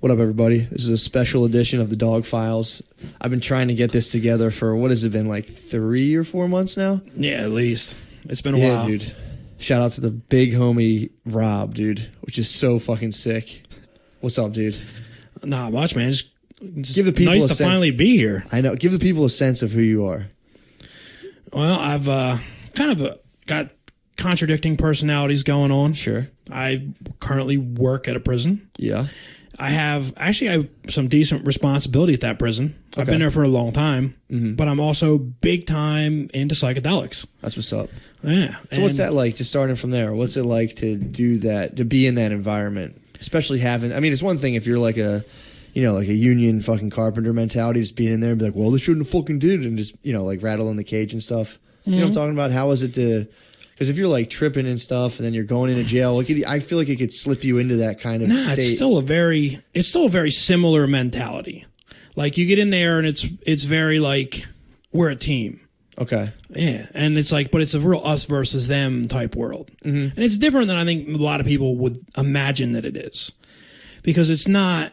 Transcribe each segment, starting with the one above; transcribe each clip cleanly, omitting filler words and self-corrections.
What up, everybody? This is a special edition of the Dog Files. I've been trying to get this together for, what has it been, like 3 or 4 months now? Yeah, at least. It's been a while. Yeah, dude. Shout out to the big homie Rob, dude, which is so fucking sick. What's up, dude? Not much, man. Just give the people nice a to sense. Finally be here. I know. Give the people a sense of who you are. Well, I've got contradicting personalities going on. Sure. I currently work at a prison. Yeah. I have some decent responsibility at that prison. Okay. I've been there for a long time, but I'm also big time into psychedelics. That's what's up. Yeah. So what's that like, just starting from there? What's it like to do that, to be in that environment? Especially having, I mean, it's one thing if you're like a union fucking carpenter mentality, just being in there and be like, well, they shouldn't have fucking did it, and just, like rattle in the cage and stuff. You know what I'm talking about? How is it to... Because if you're like tripping and stuff, and then you're going into jail, I feel like it could slip you into that kind of state. It's still a very similar mentality. Like you get in there, and it's very like we're a team. Okay. Yeah, and it's like, but it's a real us versus them type world, and it's different than I think a lot of people would imagine that it is, because it's not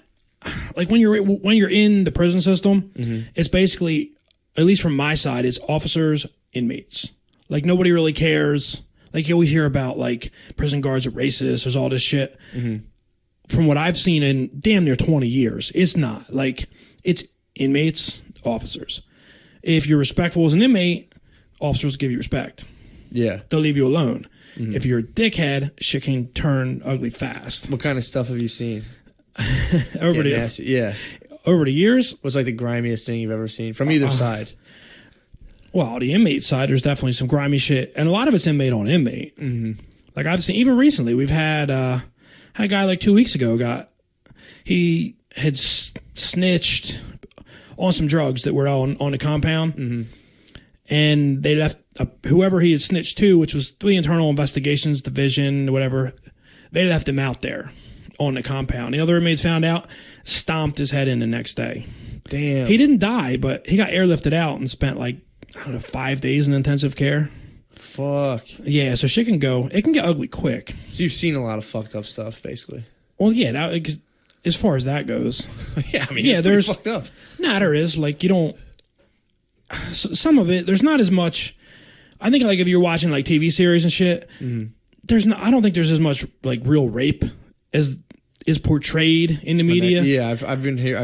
like when you're in the prison system, it's basically, at least from my side, it's officers, inmates. Like, nobody really cares. Like, you always hear about, like, prison guards are racist. There's all this shit. From what I've seen in damn near 20 years, it's not. Like, it's inmates, officers. If you're respectful as an inmate, officers give you respect. Yeah. They'll leave you alone. If you're a dickhead, shit can turn ugly fast. What kind of stuff have you seen? Over the years? What's, like, the grimiest thing you've ever seen? From either side. Well, the inmate side, there's definitely some grimy shit, and a lot of it's inmate on inmate. Like I've seen, even recently, we've had a guy like 2 weeks ago he had snitched on some drugs that were on the compound, and they left whoever he had snitched to, which was the Internal Investigations Division, whatever. They left him out there on the compound. The other inmates found out, stomped his head in the next day. Damn. He didn't die, but he got airlifted out and spent like, I don't know, 5 days in intensive care. Fuck. Yeah, so shit can get ugly quick. So you've seen a lot of fucked up stuff, basically. Well, yeah, as far as that goes. Yeah, I mean, yeah, there's fucked up. Nah, there is. Like, you don't... Some of it, there's not as much... I think, like, if you're watching, like, TV series and shit, I don't think there's as much, like, real rape as is portrayed in the media. Yeah, I've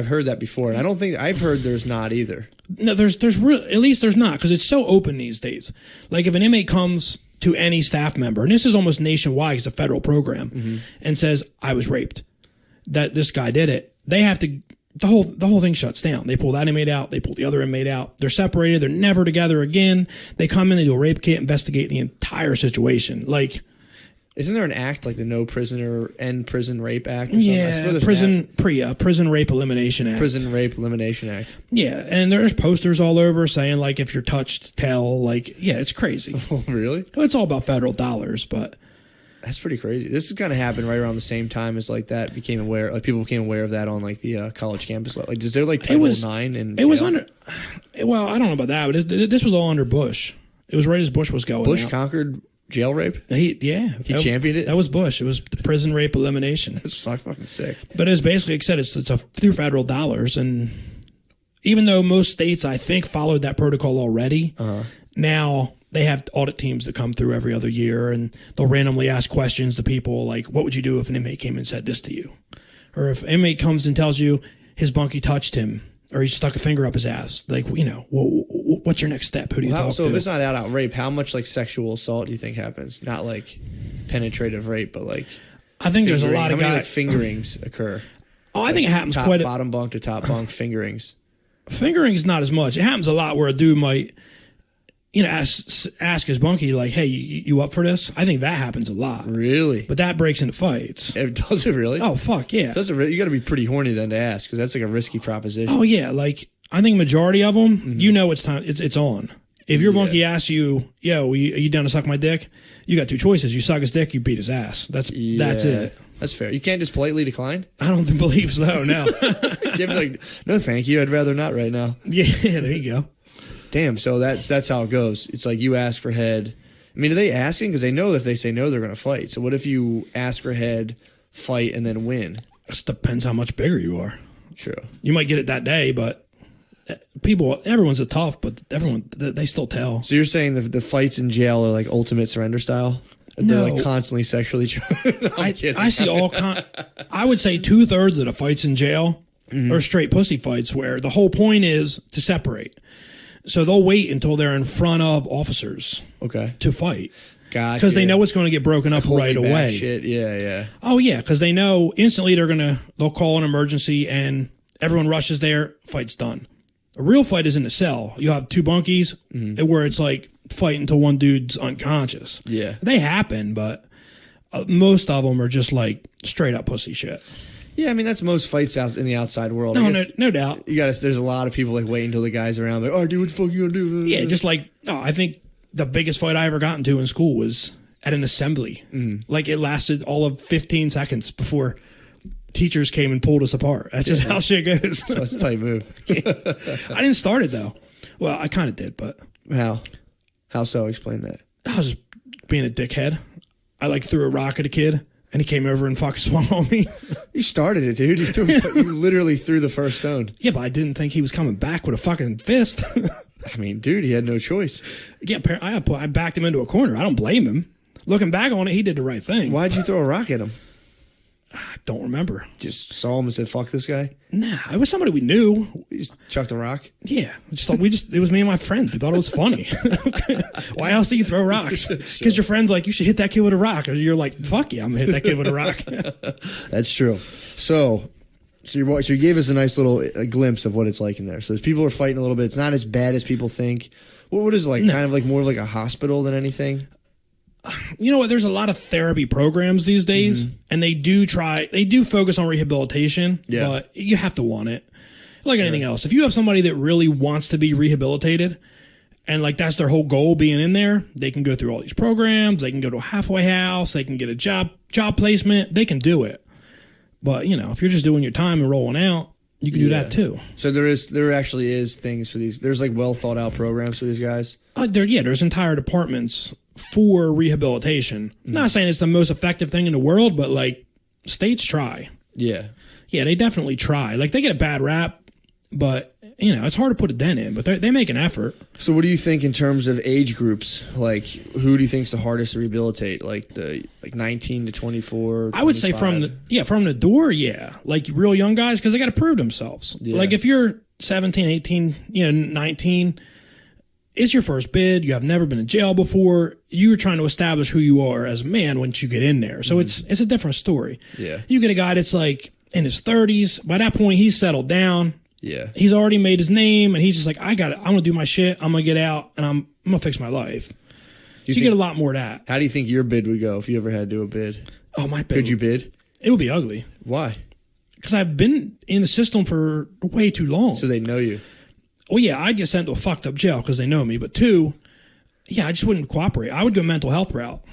heard that before, and I don't think I've heard there's not either. No, there's at least there's not, because it's so open these days. Like if an inmate comes to any staff member, and this is almost nationwide, it's a federal program, and says, I was raped, that this guy did it, they have to, the whole thing shuts down. They pull that inmate out, they pull the other inmate out, they're separated, they're never together again. They come in, they do a rape kit, investigate the entire situation. Like, isn't there an act like the No Prisoner End Prison Rape Act? Or yeah, Prison Rape Elimination Act. Prison Rape Elimination Act. Yeah, and there's posters all over saying, like, if you're touched, tell. Like, yeah, it's crazy. Oh, really? Well, it's all about federal dollars, but... That's pretty crazy. This is kind of happened right around the same time as, like, that became aware... Like, people became aware of that on, like, the college campus. Like, is there, like, Title IX in It was under... Well, I don't know about that, but this was all under Bush. It was right as Bush was going Bush out. Conquered... Jail rape? He championed it? That was Bush. It was the prison rape elimination. That's fucking sick. But it was basically, like I said, it's through federal dollars. And even though most states, I think, followed that protocol already, now they have audit teams that come through every other year, and they'll randomly ask questions to people like, what would you do if an inmate came and said this to you? Or if an inmate comes and tells you his bunkie touched him, or he stuck a finger up his ass, like, what's your next step? Who do you talk to? So if it's not out rape, how much, like, sexual assault do you think happens? Not, like, penetrative rape, but, like... I think there's a lot of guys... How many, like, fingerings occur? Oh, I think it happens quite a... Bottom bunk to top bunk fingerings. Fingering's not as much. It happens a lot where a dude might, ask his bunkie, like, hey, you up for this? I think that happens a lot. Really? But that breaks into fights. Does it really? Oh, fuck, yeah. Does it really? You got to be pretty horny then to ask, because that's, like, a risky proposition. Oh, yeah, like... I think majority of them, it's time. It's on. If your bunkie asks you, yo, are you down to suck my dick? You got two choices. You suck his dick, you beat his ass. That's it. That's fair. You can't just politely decline? I don't believe so, no. You have to be like, no, thank you. I'd rather not right now. Yeah, there you go. Damn, so that's how it goes. It's like you ask for head. I mean, are they asking? Because they know that if they say no, they're going to fight. So what if you ask for head, fight, and then win? It depends how much bigger you are. True. You might get it that day, but everyone's a tough, but they still tell. So you're saying the fights in jail are like ultimate surrender style? They're like constantly sexually no, I see I would say 2/3 of the fights in jail are straight pussy fights where the whole point is to separate. So they'll wait until they're in front of officers to fight. Gotcha. Because they know it's going to get broken up right away. Shit. Yeah. Oh yeah, because they know instantly they'll call an emergency and everyone rushes there, fight's done. A real fight is in the cell. You have 2 bunkies where it's like fight until one dude's unconscious. Yeah. They happen, but most of them are just like straight up pussy shit. Yeah, I mean that's most fights out in the outside world. No doubt. There's a lot of people like waiting until the guys around like, oh dude, what the fuck you gonna do? Yeah, just like I think the biggest fight I ever got into in school was at an assembly. Like it lasted all of 15 seconds before teachers came and pulled us apart. That's just how shit goes. So that's a tight move. I didn't start it though. Well, I kind of did, but how so? Explain that. I was just being a dickhead. I like threw a rock at a kid, and he came over and fucking swung on me. You started it, dude. You literally threw the first stone. Yeah, but I didn't think he was coming back with a fucking fist. I mean, dude, he had no choice. Yeah, I backed him into a corner. I don't blame him. Looking back on it, he did the right thing. Why'd you throw a rock at him? I don't remember. Just saw him and said, "Fuck this guy." Nah, it was somebody we knew. You just chucked a rock. Yeah, it was me and my friends. We thought it was funny. Why else do you throw rocks? Because your friend's like, you should hit that kid with a rock, or you're like, fuck yeah, I'm gonna hit that kid with a rock. That's true. So you gave us a nice little glimpse of what it's like in there. So people are fighting a little bit. It's not as bad as people think. What is it like? No. Kind of like more like a hospital than anything. You know what? There's a lot of therapy programs these days, and they do focus on rehabilitation, but you have to want it. Like anything else. If you have somebody that really wants to be rehabilitated, and like that's their whole goal being in there, they can go through all these programs, they can go to a halfway house, they can get a job placement, they can do it. But, you know, if you're just doing your time and rolling out, you can do that too. So there actually is things for these. There's like well thought out programs for these guys. There's entire departments for rehabilitation. Not saying it's the most effective thing in the world, but like states try. Yeah, they definitely try. Like they get a bad rap, but you know it's hard to put a dent in. But they make an effort. So what do you think in terms of age groups? Like who do you think is the hardest to rehabilitate? Like 19 to 24. 25? I would say from the door. Yeah, like real young guys because they got to prove themselves. Yeah. Like if you're 17, 18, 19. It's your first bid. You have never been in jail before. You're trying to establish who you are as a man once you get in there. So it's a different story. Yeah. You get a guy that's like in his 30s. By that point, he's settled down. Yeah. He's already made his name, and he's just like, I got it. I'm gonna do my shit. I'm gonna get out, and I'm gonna fix my life. So you get a lot more of that. How do you think your bid would go if you ever had to do a bid? Oh, my bid. Could you bid? It would be ugly. Why? Because I've been in the system for way too long. So they know you. Well, yeah, I'd get sent to a fucked up jail because they know me. But 2, I just wouldn't cooperate. I would go mental health route.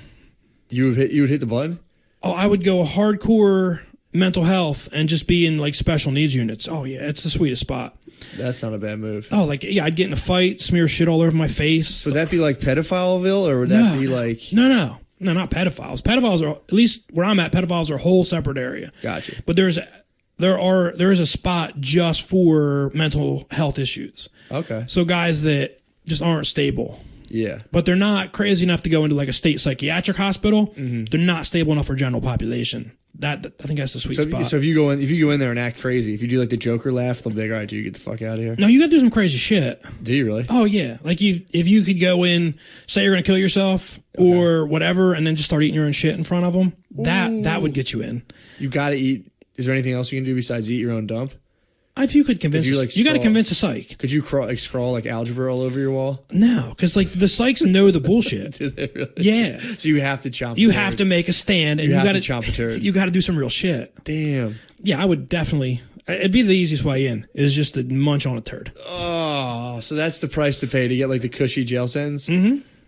You would hit the button? Oh, I would go hardcore mental health and just be in like special needs units. Oh yeah, it's the sweetest spot. That's not a bad move. Oh, like I'd get in a fight, smear shit all over my face. Would that be like pedophileville, or would that be like? No, not pedophiles. Pedophiles are, at least where I'm at, pedophiles are a whole separate area. Gotcha. But there is a spot just for mental health issues. Okay. So guys that just aren't stable. Yeah. But they're not crazy enough to go into like a state psychiatric hospital. They're not stable enough for general population. That I think that's the sweet spot. So if you go in there and act crazy, if you do like the Joker laugh, they'll be like, all right, dude, get the fuck out of here. No, you got to do some crazy shit. Do you really? Oh yeah. Like if you could go in, say you're going to kill yourself or whatever, and then just start eating your own shit in front of them, that would get you in. You got to eat. Is there anything else you can do besides eat your own dump? If you could convince, you got to convince a psych. Could you scrawl like algebra all over your wall? No, because like the psychs know the bullshit. Do they really? Yeah. So you have to chomp. You have to make a stand, and you got to chomp a turd. You got to do some real shit. Damn. Yeah, I would definitely. It'd be the easiest way in. Is just to munch on a turd. Oh, so that's the price to pay to get like the cushy jail sentence.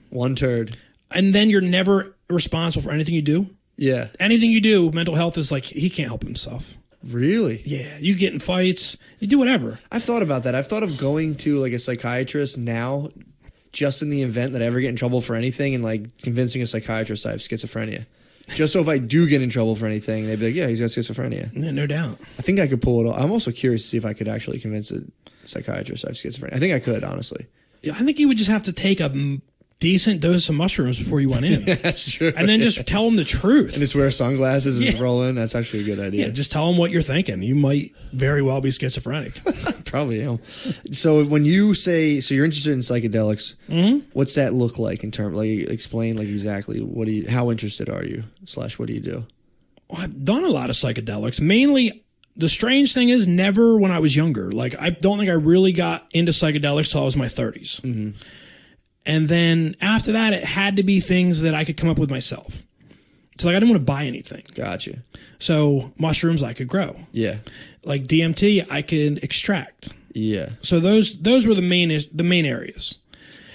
One turd, and then you're never responsible for anything you do. Yeah. Anything you do, mental health is like he can't help himself. Really? Yeah. You get in fights. You do whatever. I've thought about that. I've thought of going to like a psychiatrist now, just in the event that I ever get in trouble for anything, and like convincing a psychiatrist I have schizophrenia. Just so if I do get in trouble for anything, they'd be like, yeah, he's got schizophrenia. Yeah, no doubt. I think I could pull it off. I'm also curious to see if I could actually convince a psychiatrist I have schizophrenia. I think I could, honestly. Yeah, I think you would just have to take a decent dose of mushrooms before you went in. That's true. And then just tell them the truth. And just wear sunglasses and roll in. That's actually a good idea. Yeah, just tell them what you're thinking. You might very well be schizophrenic. Probably am. So when you say, so you're interested in psychedelics, what's that look like in terms, like explain like exactly how interested are you / what do you do? Well, I've done a lot of psychedelics. Mainly, the strange thing is never when I was younger. Like, I don't think I really got into psychedelics till I was in my 30s. Mm-hmm. And then after that, it had to be things that I could come up with myself. It's like I didn't want to buy anything. Gotcha. So mushrooms I could grow. Yeah. Like DMT I could extract. Yeah. So those were the main areas.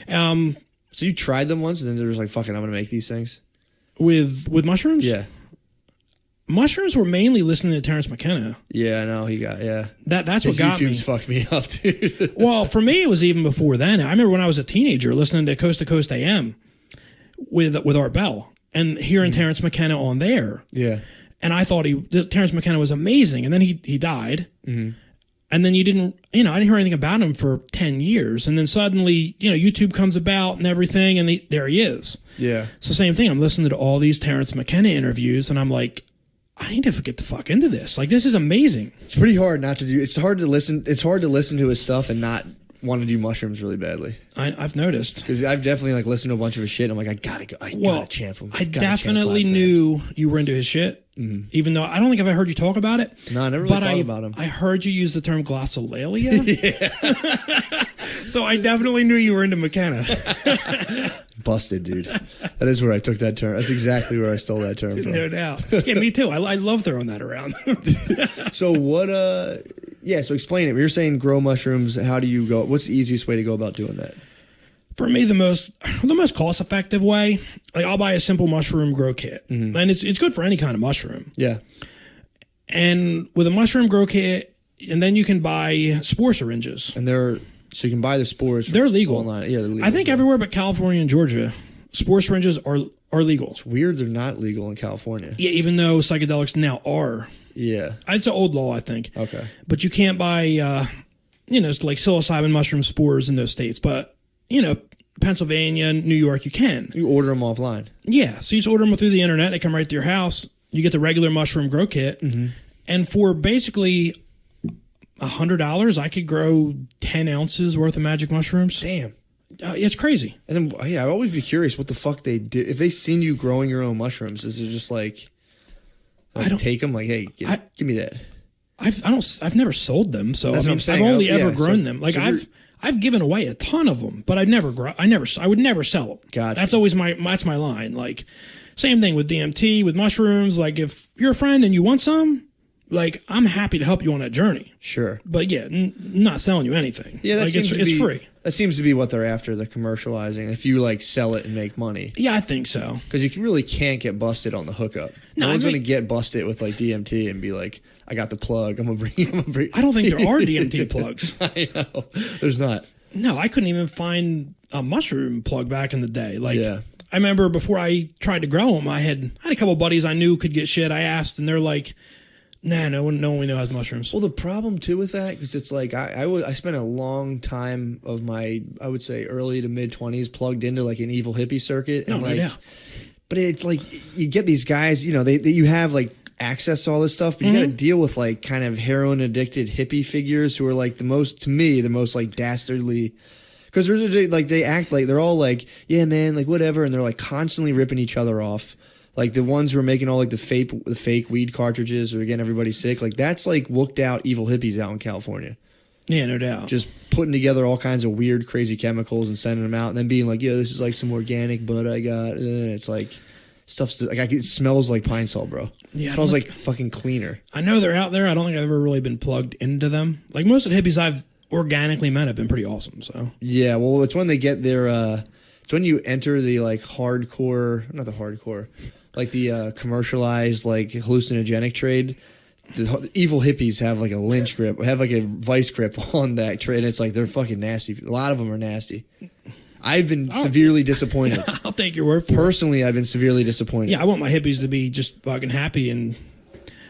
So you tried them once and then there was like, fucking, I'm going to make these things? With mushrooms? Yeah. Mushrooms were mainly listening to Terrence McKenna. Yeah, I know. That's what got me. YouTube's fucked me up, dude. Well, for me, it was even before then. I remember when I was a teenager listening to Coast to Coast AM with Art Bell and hearing Terrence McKenna on there. Yeah. And I thought Terrence McKenna was amazing. And then he died. Mm-hmm. And then I didn't hear anything about him for 10 years. And then suddenly, YouTube comes about and everything. And there he is. Yeah. It's the same thing. I'm listening to all these Terrence McKenna interviews and I'm like, I need to get the fuck into this. Like, this is amazing. It's pretty hard not to do. It's hard to listen to his stuff and not want to do mushrooms really badly. I've noticed. Because I've definitely like listened to a bunch of his shit. And I'm like, I gotta go. I gotta champ him. I definitely knew you were into his shit. Mm-hmm. Even though I don't think I've ever heard you talk about it. No, I never really talked about him. I heard you use the term glossolalia. Yeah. So I definitely knew you were into McKenna. Busted, dude. That is where I took that term. That's exactly where I stole that term from. No doubt. Yeah, me too. I love throwing that around. So what, so explain it. You're saying grow mushrooms. How do you go? What's the easiest way to go about doing that? For me, the most cost effective way, like I'll buy a simple mushroom grow kit, and it's good for any kind of mushroom. Yeah. And with a mushroom grow kit, and then you can buy spore syringes. And so you can buy the spores. They're legal online. Yeah, they're legal. I think everywhere but California and Georgia, spore syringes are legal. It's weird they're not legal in California. Yeah, even though psychedelics now are. Yeah. It's an old law, I think. Okay. But you can't buy, like psilocybin mushroom spores in those states. But, Pennsylvania, New York, you can. You order them offline. Yeah. So you just order them through the internet. They come right to your house. You get the regular mushroom grow kit. Mm-hmm. And for basically $100, I could grow 10 ounces worth of magic mushrooms. Damn. It's crazy. And then, I'd always be curious what the fuck they did. If they seen you growing your own mushrooms, is it just like I don't take them? Like, hey, give me that. I've never sold them, so That's what I'm saying. I've only ever grown them. Like I've given away a ton of them, but I would never sell them. Gotcha. That's always my line. Like, same thing with DMT, with mushrooms. Like, if you're a friend and you want some, like, I'm happy to help you on that journey. Sure. But yeah, not selling you anything. Yeah, it's free. That seems to be what they're after. They're commercializing. If you like sell it and make money. Yeah, I think so. Because you really can't get busted on the hookup. No one's gonna get busted with like DMT and be like, I got the plug. I'm gonna bring. I don't think there are DMT plugs. I know. There's not. No, I couldn't even find a mushroom plug back in the day. Like, yeah. I remember before I tried to grow them, I had a couple of buddies I knew could get shit. I asked, and they're like, nah, no one we know has mushrooms. Well, the problem too with that, because it's like I spent a long time of my, I would say, early to mid 20s plugged into like an evil hippie circuit, and but it's like you get these guys, you have like access to all this stuff, but you got to deal with like kind of heroin addicted hippie figures who are like the most like dastardly. Because they act like they're all like, yeah, man, like whatever, and they're like constantly ripping each other off. Like the ones who are making all like the fake weed cartridges or getting everybody sick, like that's like wooked out evil hippies out in California. Yeah, no doubt. Just putting together all kinds of weird, crazy chemicals and sending them out, and then being like, yeah, this is like some organic bud I got, and it's like stuff's like it smells like pine salt, bro. Yeah, it smells like fucking cleaner. I know they're out there. I don't think I've ever really been plugged into them. Like most of the hippies I've organically met have been pretty awesome. So yeah, well, it's when they get their it's when you enter the like hardcore, not the hardcore, like the commercialized like hallucinogenic trade. The evil hippies have like a lynch grip, have like a vice grip on that trade. It's like they're fucking nasty. A lot of them are nasty. I've been severely disappointed. I'll take your word for it. Personally, I've been severely disappointed. Yeah, I want my hippies to be just fucking happy and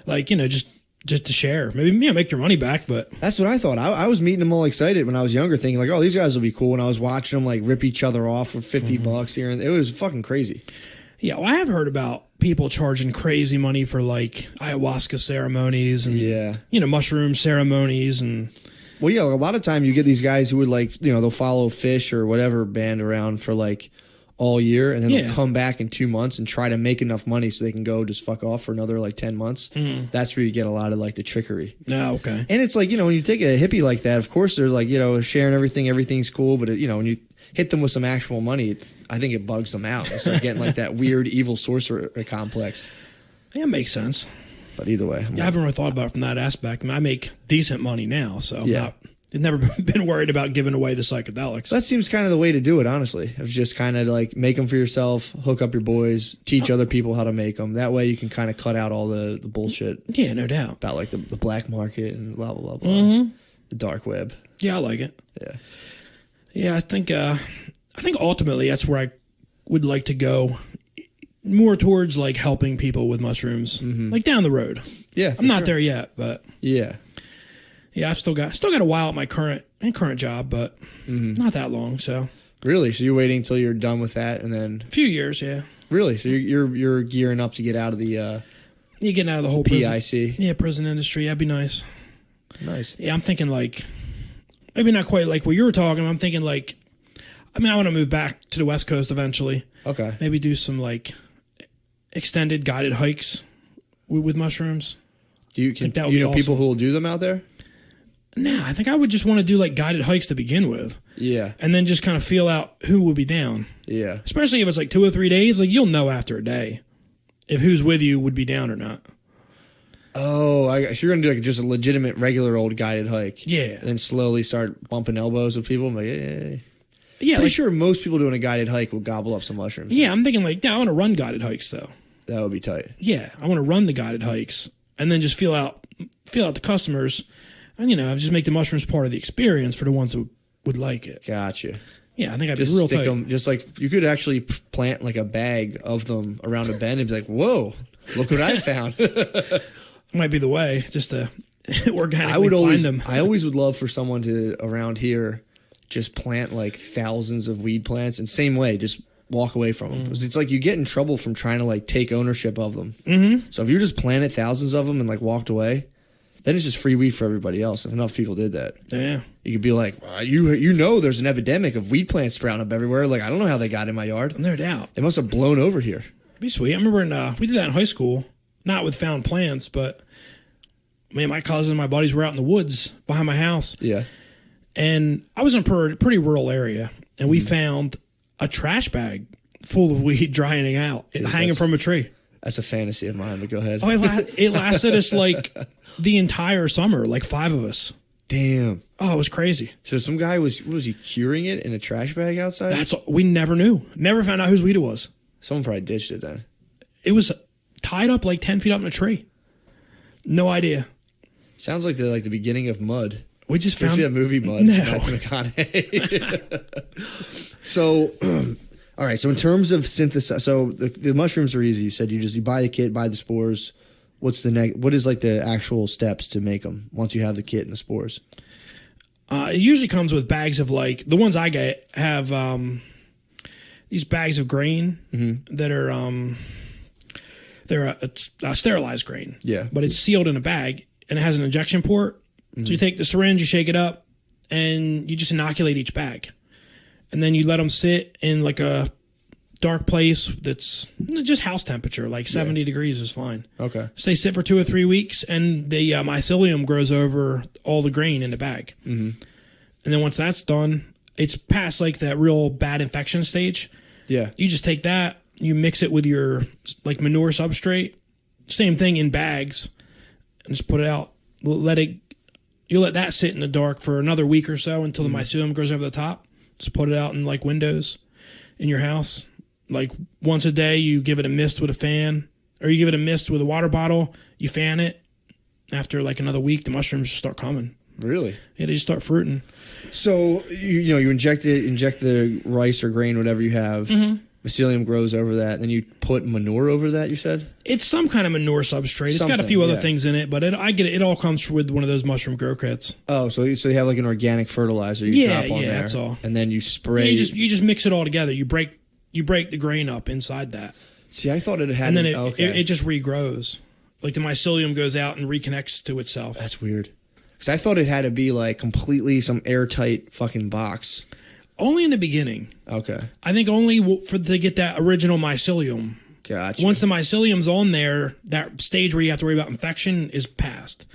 like, just to share. Maybe make your money back, but that's what I thought. I was meeting them all excited when I was younger, thinking like, oh, these guys will be cool. And I was watching them like rip each other off for $50 here, and it was fucking crazy. Yeah, well, I have heard about people charging crazy money for like ayahuasca ceremonies and mushroom ceremonies and. Well, yeah, a lot of time you get these guys who would like, they'll follow Fish or whatever band around for like all year, and then they'll come back in 2 months and try to make enough money so they can go just fuck off for another like 10 months. That's where you get a lot of like the trickery. Oh, okay. And it's like, when you take a hippie like that, of course they're like, sharing everything's cool, but when you hit them with some actual money, I think it bugs them out. It's like getting like that weird evil sorcerer complex. Yeah, it makes sense. But either way, I haven't really thought about it from that aspect. I mean, I make decent money now, so I've never been worried about giving away the psychedelics. That seems kind of the way to do it, honestly. Of just kind of like make them for yourself, hook up your boys, teach other people how to make them. That way you can kind of cut out all the bullshit. Yeah, no doubt. About like the black market and blah, blah, blah, blah. The dark web. Yeah, I like it. Yeah. Yeah, I think ultimately that's where I would like to go. More towards like helping people with mushrooms, like down the road. Yeah, I'm not there yet, but yeah, I've still got a while at my current job, but not that long. So really, so you're waiting until you're done with that, and then a few years, yeah. Really, so you're gearing up to get out of the you getting out of the whole PIC, prison industry. That'd be nice. Nice. Yeah, I'm thinking like maybe not quite like what you were talking. I'm thinking like, I want to move back to the West Coast eventually. Okay. Maybe do some like extended guided hikes with mushrooms. Do you know people who will do them out there? No, I think I would just want to do like guided hikes to begin with. Yeah. And then just kind of feel out who would be down. Yeah. Especially if it's like 2 or 3 days, like you'll know after a day if who's with you would be down or not. Oh, so you're going to do like just a legitimate regular old guided hike. Yeah. And then slowly start bumping elbows with people. I'm like, hey. Yeah. Pretty sure most people doing a guided hike will gobble up some mushrooms. Yeah, I'm thinking like, I want to run guided hikes though. That would be tight. Yeah, I want to run the guided hikes and then just feel out the customers, and just make the mushrooms part of the experience for the ones that would like it. Gotcha. Yeah, I think I'd just be real stick tight. them. Just like you could actually plant like a bag of them around a bend and be like, "Whoa, look what I found." Might be the way, just to organically find them. I always would love for someone to around here just plant like thousands of weed plants, and same way, just walk away from them. It's like you get in trouble from trying to like take ownership of them. So if you just planted thousands of them and like walked away, then it's just free weed for everybody else. If enough people did that, yeah, you could be like, there's an epidemic of weed plants sprouting up everywhere. Like I don't know how they got in my yard. No doubt, they must have blown over here. It'd be sweet. I remember we did that in high school, not with found plants, but my cousin and my buddies were out in the woods behind my house. Yeah, and I was in a pretty rural area, and we found a trash bag full of weed drying out, hanging from a tree. That's a fantasy of mine, but go ahead. Oh, it lasted us like the entire summer, like 5 of us. Damn. Oh, it was crazy. So some guy was he curing it in a trash bag outside? We never knew. Never found out whose weed it was. Someone probably ditched it then. It was tied up like 10 feet up in a tree. No idea. Sounds like the beginning of Mud. We just found that movie Mud. No. So, all right. So in terms of synthesis, so the mushrooms are easy. You said you buy the kit, buy the spores. What is like the actual steps to make them once you have the kit and the spores? It usually comes with bags of like the ones I get have these bags of grain that are they're a sterilized grain. Yeah, but it's sealed in a bag and it has an injection port. So you take the syringe, you shake it up, and you just inoculate each bag. And then you let them sit in like a dark place that's just house temperature, like 70 degrees is fine. Okay. So they sit for 2 or 3 weeks, and the mycelium grows over all the grain in the bag. And then once that's done, it's past like that real bad infection stage. Yeah. You just take that, you mix it with your like manure substrate, same thing in bags, and just put it out. You let that sit in the dark for another week or so until the mycelium grows over the top. Just put it out in like windows in your house. Like once a day, you give it a mist with a fan, or you give it a mist with a water bottle. You fan it. After like another week, the mushrooms just start coming. Yeah, Really? they just start fruiting. So you inject the rice or grain, whatever you have. Mm-hmm. Mycelium grows over that, and then you put manure over that. You said it's some kind of manure substrate. It's got a few other things in it, but I get it. It all comes with one of those mushroom grow kits. Oh, so you have like an organic fertilizer you drop on there, that's all. and then you spray. Yeah, you just mix it all together. You break the grain up inside that. See, I thought it had, and then it just regrows. Like the mycelium goes out and reconnects to itself. That's weird. Because I thought it had to be like completely some airtight fucking box. Only in the beginning. Okay. I think only to get that original mycelium. Gotcha. Once the mycelium's on there, that stage where you have to worry about infection is passed,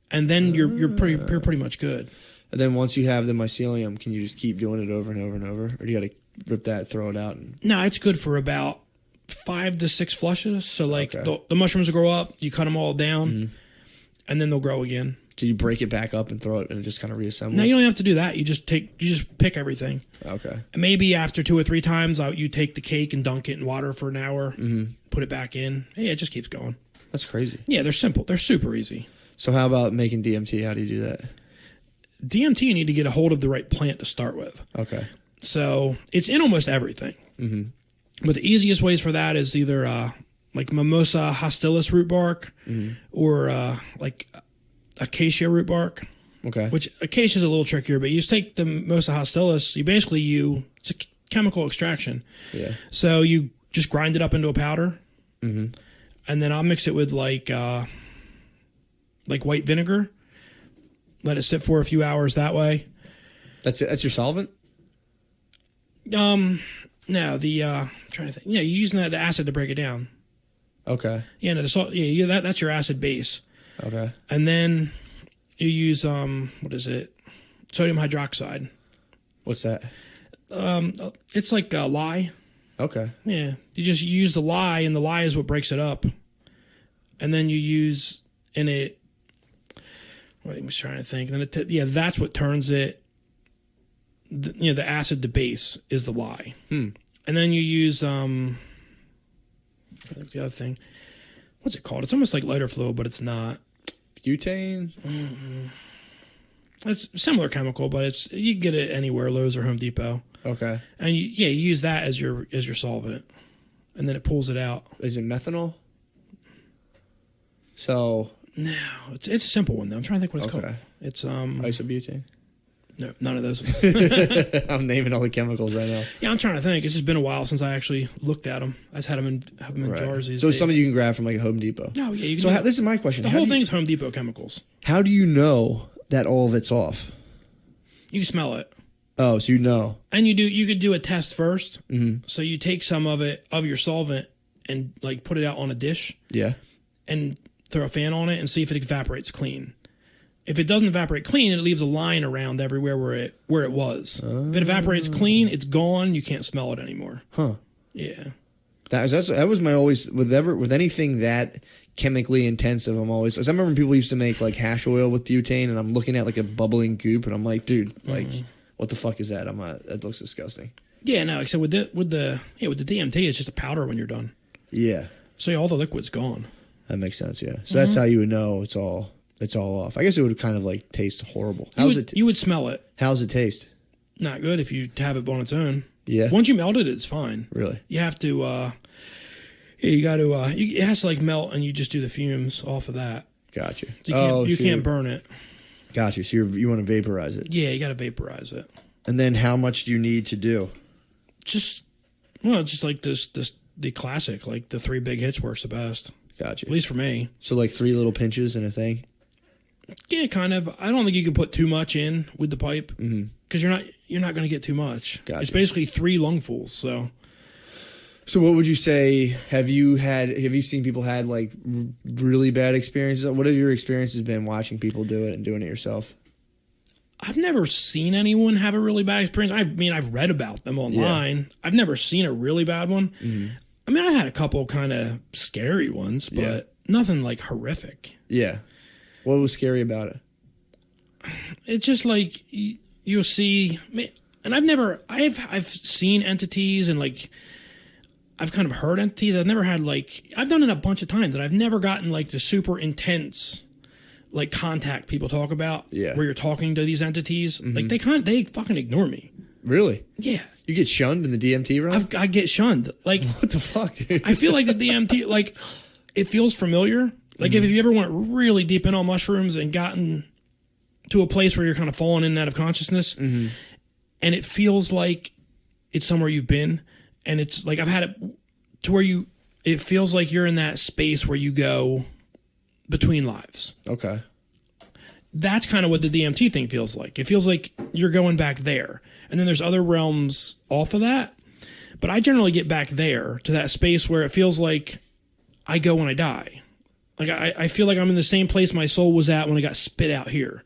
and then you're pretty much good. And then once you have the mycelium, can you just keep doing it over and over and over, or do you got to rip that, throw it out? No, it's good for about 5 to 6 flushes. So like the mushrooms will grow up, you cut them all down, and then they'll grow again. Do you break it back up and throw it and just kind of reassemble? No, you don't have to do that. You just pick everything. Okay. And maybe after 2 or 3 times, you take the cake and dunk it in water for an hour, put it back in. Yeah, it just keeps going. That's crazy. Yeah, they're simple. They're super easy. So how about making DMT? How do you do that? DMT, you need to get a hold of the right plant to start with. Okay. So it's in almost everything. Mm-hmm. But the easiest ways for that is either like Mimosa hostilis root bark or like acacia root bark. Okay. Which acacia is a little trickier, but you take the Mimosa hostilis, it's a chemical extraction. Yeah. So you just grind it up into a powder, and then I'll mix it with like white vinegar. Let it sit for a few hours that way. That's it. That's your solvent? No, I'm trying to think. Yeah, you're using the acid to break it down. Okay. Yeah, no, the salt. Yeah, that's your acid base. Okay. And then you use what is it? Sodium hydroxide. What's that? It's like lye. Okay. Yeah, you just use the lye, and the lye is what breaks it up. And then you use in it. Wait, I was trying to think. Then that's what turns it. The acid to base is the lye. And then you use I think the other thing. What's it called? It's almost like lighter fluid, but it's not. Butane? Mm-hmm. It's a similar chemical, but you can get it anywhere, Lowe's or Home Depot. Okay. And you use that as your solvent, and then it pulls it out. Is it methanol? So no, it's a simple one though. I'm trying to think what it's called. It's isobutane. No, none of those ones. I'm naming all the chemicals right now. Yeah, I'm trying to think. It's just been a while since I actually looked at them. I just have them in jars these days. So it's something you can grab from like a Home Depot. No, yeah. You can so this is my question. The whole thing's Home Depot chemicals. How do you know that all of it's off? You smell it. Oh, so you know. And you could do a test first. Mm-hmm. So you take some of your solvent and like put it out on a dish. Yeah. And throw a fan on it and see if it evaporates clean. If it doesn't evaporate clean, it leaves a line around everywhere where it was. If it evaporates clean, it's gone. You can't smell it anymore. Huh. Yeah. That was my always with anything that chemically intensive. I'm always, cause I remember people used to make like hash oil with butane, and I'm looking at like a bubbling goop, and I'm like, dude, like, what the fuck is that? That looks disgusting. Yeah, no. Except with the DMT, it's just a powder when you're done. Yeah. So all the liquid's gone. That makes sense. Yeah. So that's how you would know it's all off. I guess it would kind of like taste horrible. You would smell it. How's it taste? Not good if you have it on its own. Yeah. Once you melt it, it's fine. Really? You have to. You got to. It has to like melt, and you just do the fumes off of that. Gotcha. So you can't burn it. Gotcha. So you want to vaporize it? Yeah, you got to vaporize it. And then how much do you need to do? Just like the classic, like the 3 big hits works the best. Gotcha. At least for me. So like 3 little pinches in a thing? Yeah, kind of. I don't think you can put too much in with the pipe because you're not going to get too much. Gotcha. It's basically 3 lungfuls. So what would you say? Have you seen people had like really bad experiences? What have your experiences been watching people do it and doing it yourself? I've never seen anyone have a really bad experience. I mean, I've read about them online. Yeah. I've never seen a really bad one. Mm-hmm. I mean, I've had a couple kind of scary ones, but nothing like horrific. Yeah. What was scary about it? It's just like you'll see, and I've seen entities and like I've kind of heard entities. I've never had I've done it a bunch of times, and I've never gotten like the super intense like contact people talk about, Yeah. where you're talking to these entities. Like they fucking ignore me. Really? Yeah. You get shunned in the DMT realm? I get shunned. Like, What the fuck, dude? I feel like the DMT, like, it feels familiar. Like, if you ever went really deep in on mushrooms and gotten to a place where you're kind of falling in and out of consciousness, and it feels like it's somewhere you've been, and it's like I've had it to where it feels like you're in that space where you go between lives. Okay. That's kind of what the DMT thing feels like. It feels like you're going back there. And then there's other realms off of that. But I generally get back there to that space where it feels like I go when I die. Like I feel like I'm in the same place my soul was at when I got spit out here.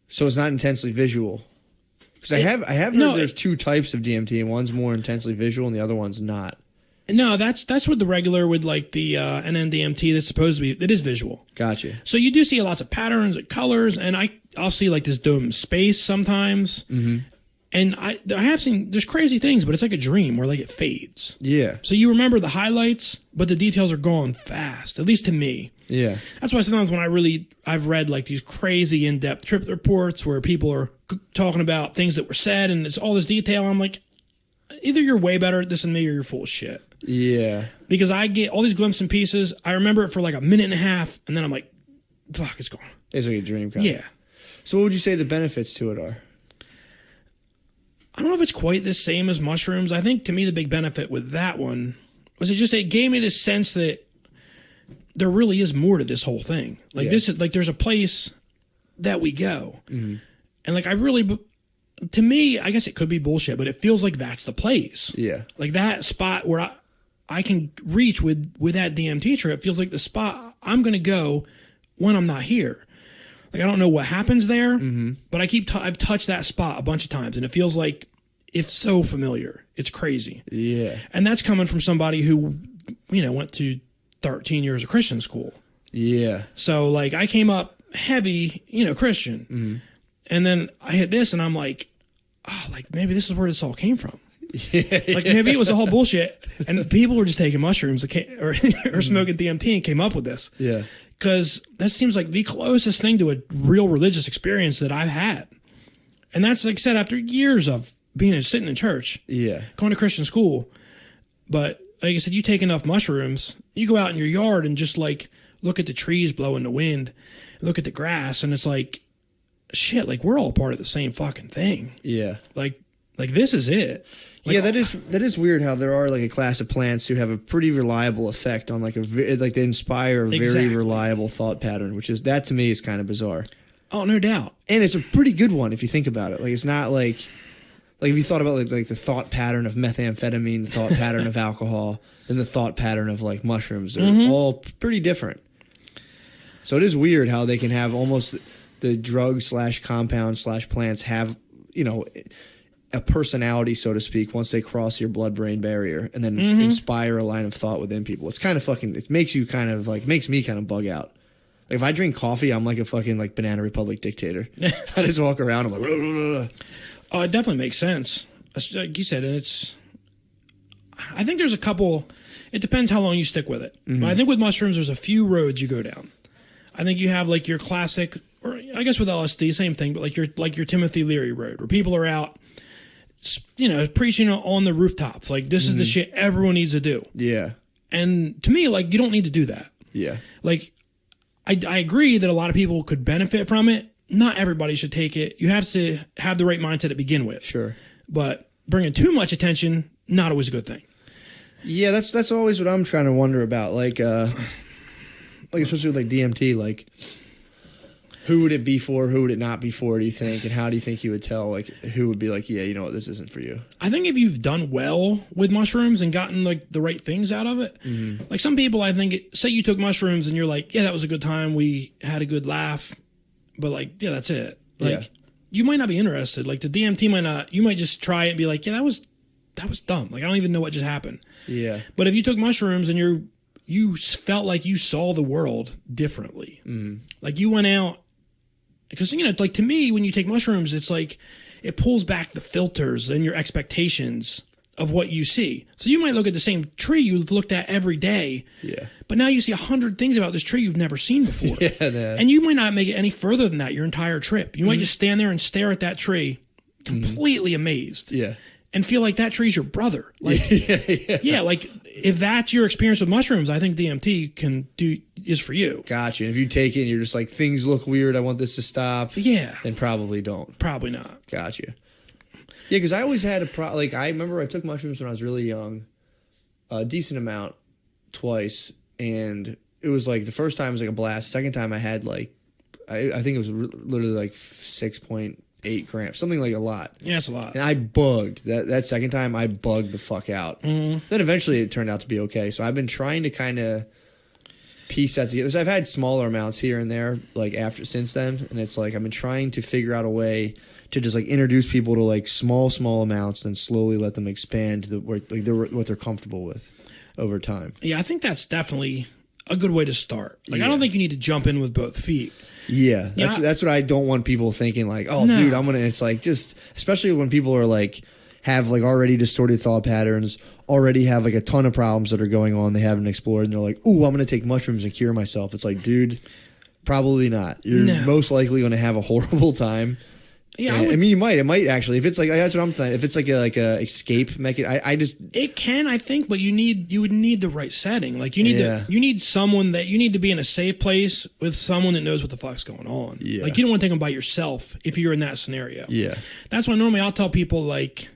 So it's not intensely visual. Because I have heard there's two types of DMT, and one's more intensely visual and the other one's not. No, that's what the regular with like the NNDMT that's supposed to be. It is visual. Gotcha. So you do see lots of patterns and colors, and I'll see like this dome space sometimes. And I have seen there's crazy things, but it's like a dream where like it fades. Yeah. So you remember the highlights, but the details are gone fast. At least to me. Yeah. That's why sometimes when I've read like these crazy in-depth trip reports where people are talking about things that were said and it's all this detail. I'm like, either you're way better at this than me or you're full of shit. Yeah. Because I get all these glimpses and pieces. I remember it for like a minute and a half, and then I'm like, fuck, it's gone. It's like a dream kind Yeah. So what would you say the benefits to it are? I don't know if it's quite the same as mushrooms. I think to me the big benefit with that one was it gave me this sense that there really is more to this whole thing. Like this is like there's a place that we go. And like to me, I guess it could be bullshit, but it feels like that's the place. Yeah. Like that spot where I can reach with that DMT trip feels like the spot I'm going to go when I'm not here. Like, I don't know what happens there, but I've touched that spot a bunch of times, and it feels like it's so familiar. It's crazy. Yeah. And that's coming from somebody who, went to 13 years of Christian school. Yeah. So, like, I came up heavy, Christian. And then I hit this, and I'm like, oh, like, maybe this is where this all came from. Like, maybe it was a whole bullshit, and people were just taking mushrooms or smoking DMT and came up with this. Yeah. Because that seems like the closest thing to a real religious experience that I've had. And that's, like I said, after years of sitting in church. Yeah. Going to Christian school. But, like I said, you take enough mushrooms, you go out in your yard and just, like, look at the trees blowing the wind, look at the grass, and it's like, shit, like, we're all a part of the same fucking thing. Yeah. Like this is it. Like, yeah, that is weird how there are like a class of plants who have a pretty reliable effect on like they inspire a very reliable thought pattern, which is that to me is kind of bizarre. Oh, no doubt. And it's a pretty good one if you think about it. Like it's not like if you thought about like the thought pattern of methamphetamine, the thought pattern of alcohol, and the thought pattern of like mushrooms, they're all pretty different. So it is weird how they can have almost the drug / compound / plants have, a personality, so to speak, once they cross your blood-brain barrier and then inspire a line of thought within people. It's kind of it makes you kind of like, makes me kind of bug out. Like if I drink coffee, I'm like a fucking like Banana Republic dictator. I just walk around, I'm like, blah, blah, blah. Oh, it definitely makes sense. Like you said, and I think there's a couple, it depends how long you stick with it. But I think with mushrooms, there's a few roads you go down. I think you have like your classic, or I guess with LSD, same thing, but like your Timothy Leary road, where people are out, preaching on the rooftops. Like, this is the shit everyone needs to do. Yeah. And to me, like, you don't need to do that. Yeah. Like, I agree that a lot of people could benefit from it. Not everybody should take it. You have to have the right mindset to begin with. Sure. But bringing too much attention, not always a good thing. Yeah, that's always what I'm trying to wonder about. Like especially with like DMT, like who would it be for? Who would it not be for, do you think? And how do you think you would tell, like, who would be like, yeah, you know what, this isn't for you? I think if you've done well with mushrooms and gotten, like, the right things out of it, like, some people, I think, say you took mushrooms and you're like, yeah, that was a good time, we had a good laugh, but, like, yeah, that's it. Like, you might not be interested. Like, the DMT might not, you might just try it and be like, yeah, that was dumb. Like, I don't even know what just happened. Yeah. But if you took mushrooms and you felt like you saw the world differently, like, you went out, because, like, to me, when you take mushrooms, it's like it pulls back the filters and your expectations of what you see. So you might look at the same tree you've looked at every day. Yeah. But now you see 100 things about this tree you've never seen before. Yeah, man. And you might not make it any further than that your entire trip. You might just stand there and stare at that tree completely amazed. Yeah. And feel like that tree's your brother. Like, yeah, like if that's your experience with mushrooms, I think DMT is for you. Gotcha. And if you take it and you're just like, things look weird, I want this to stop. Yeah. Then probably don't. Probably not. Gotcha. Yeah, because I always had I remember I took mushrooms when I was really young, a decent amount, twice, and it was like the first time was like a blast. Second time I had like, I think it was literally like 6.8 grams, something like a lot. Yeah, it's a lot. And I bugged that second time. I bugged the fuck out. Then eventually it turned out to be okay. So I've been trying to kind of piece that together. So I've had smaller amounts here and there, like since then, and it's like I've been trying to figure out a way to just like introduce people to like small amounts, then slowly let them expand to what they're comfortable with over time. Yeah, I think that's definitely a good way to start. Like, I don't think you need to jump in with both feet. Yeah, that's what I don't want people thinking like, oh, dude, I'm gonna. It's like just especially when people are like have like already distorted thought patterns, already have like a ton of problems that are going on they haven't explored, and they're like, oh, I'm gonna take mushrooms and cure myself. It's like, dude, probably not. You're most likely gonna have a horrible time. Yeah, I mean, you might. It might actually. If it's like that's what I'm thinking. If it's like a escape mechanism, I just it can. I think, but you would need the right setting. Like you need someone that you need to be in a safe place with someone that knows what the fuck's going on. Yeah. Like you don't want to take them by yourself if you're in that scenario. Yeah, that's why normally I'll tell people like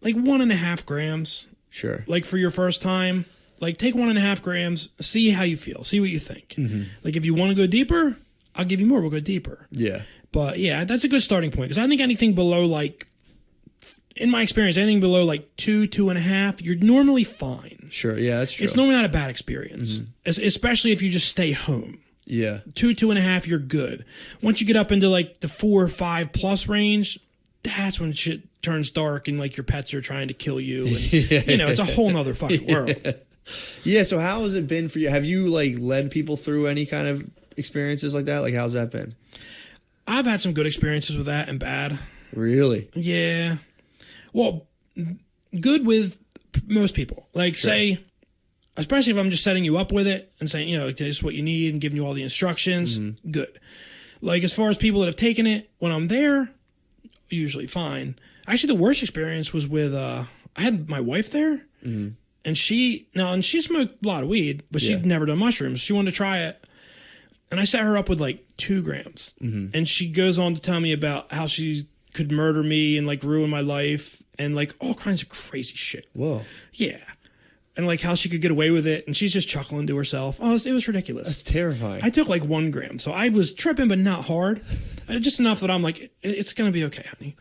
1.5 grams. Sure. Like for your first time, like take 1.5 grams. See how you feel. See what you think. Mm-hmm. Like if you want to go deeper, I'll give you more. We'll go deeper. Yeah. But yeah, that's a good starting point because I think anything below in my experience, anything below 2.5, you're normally fine. Sure, yeah, that's true. It's normally not a bad experience, especially if you just stay home. Yeah, 2.5, you're good. Once you get up into the 4 or 5 plus range, that's when shit turns dark and your pets are trying to kill you. And, it's a whole nother fucking world. Yeah. So how has it been for you? Have you led people through any kind of experiences like that? Like, how's that been? I've had some good experiences with that and bad. Really? Yeah. Well, good with most people. Say, especially if I'm just setting you up with it and saying, this is what you need and giving you all the instructions, good. As far as people that have taken it, when I'm there, usually fine. Actually, the worst experience was with, I had my wife there, and she smoked a lot of weed, but she'd never done mushrooms. She wanted to try it. And I set her up with 2 grams. And she goes on to tell me about how she could murder me and ruin my life and all kinds of crazy shit. Whoa. Yeah. And how she could get away with it. And she's just chuckling to herself. Oh, it was ridiculous. That's terrifying. I took 1 gram. So I was tripping, but not hard. Just enough that I'm like, it's going to be okay, honey.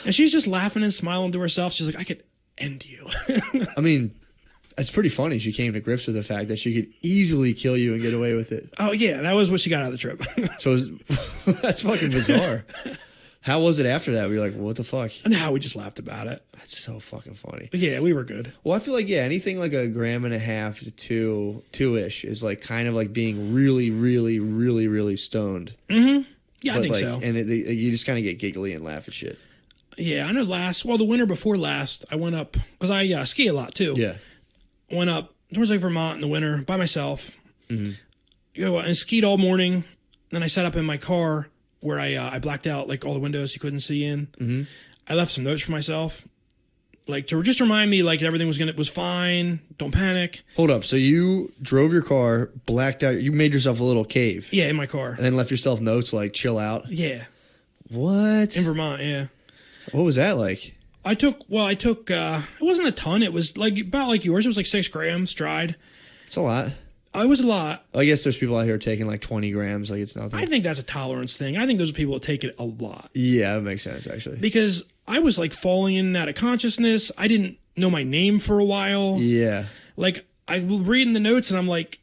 And she's just laughing and smiling to herself. She's like, I could end you. I mean, it's pretty funny. She came to grips with the fact that she could easily kill you and get away with it. Oh, yeah. That was what she got out of the trip. So that's fucking bizarre. How was it after that? We were like, what the fuck? No, we just laughed about it. That's so fucking funny. But yeah, we were good. Well, I feel like, anything 1.5 grams to 2-ish is kind of being really, really, really, really stoned. Mm-hmm. Yeah, but I think so. And you just kind of get giggly and laugh at shit. Yeah, I know the winter before last, I went up, because I ski a lot too. Yeah. Went up towards Vermont in the winter by myself. Mm-hmm. And skied all morning. Then I sat up in my car where I blacked out all the windows you couldn't see in. Mm-hmm. I left some notes for myself, to just remind me everything was fine. Don't panic. Hold up. So you drove your car, blacked out. You made yourself a little cave. Yeah, in my car, and then left yourself notes chill out. Yeah. What? In Vermont, yeah. What was that like? I took, it wasn't a ton. It was about yours. It was 6 grams dried. It's a lot. It was a lot. I guess there's people out here taking 20 grams. It's nothing. I think that's a tolerance thing. I think those are people that take it a lot. Yeah, that makes sense, actually. Because I was falling in and out of consciousness. I didn't know my name for a while. Yeah. I was reading the notes and I'm like,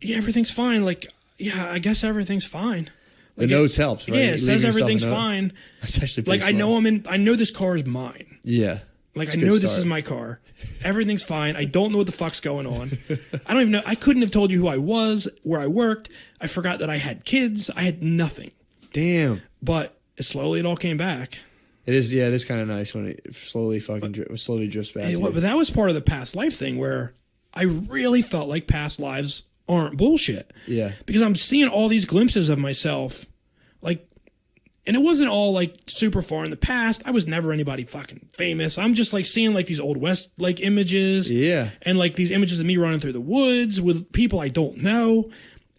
yeah, everything's fine. I guess everything's fine. The notes helps, right? Yeah, it says everything's fine. That's actually pretty smart. I know this car is mine. Yeah. I know this is my car. Everything's fine. I don't know what the fuck's going on. I don't even know. I couldn't have told you who I was, where I worked. I forgot that I had kids. I had nothing. Damn. But slowly it all came back. It is, yeah, it is kind of nice when it slowly drifts back. But that was part of the past life thing where I really felt like past lives aren't bullshit. Yeah. Because I'm seeing all these glimpses of myself, like, and it wasn't all like super far in the past. I was never anybody fucking famous. I'm just like seeing like these Old West like images. Yeah. And like these images of me running through the woods with people I don't know.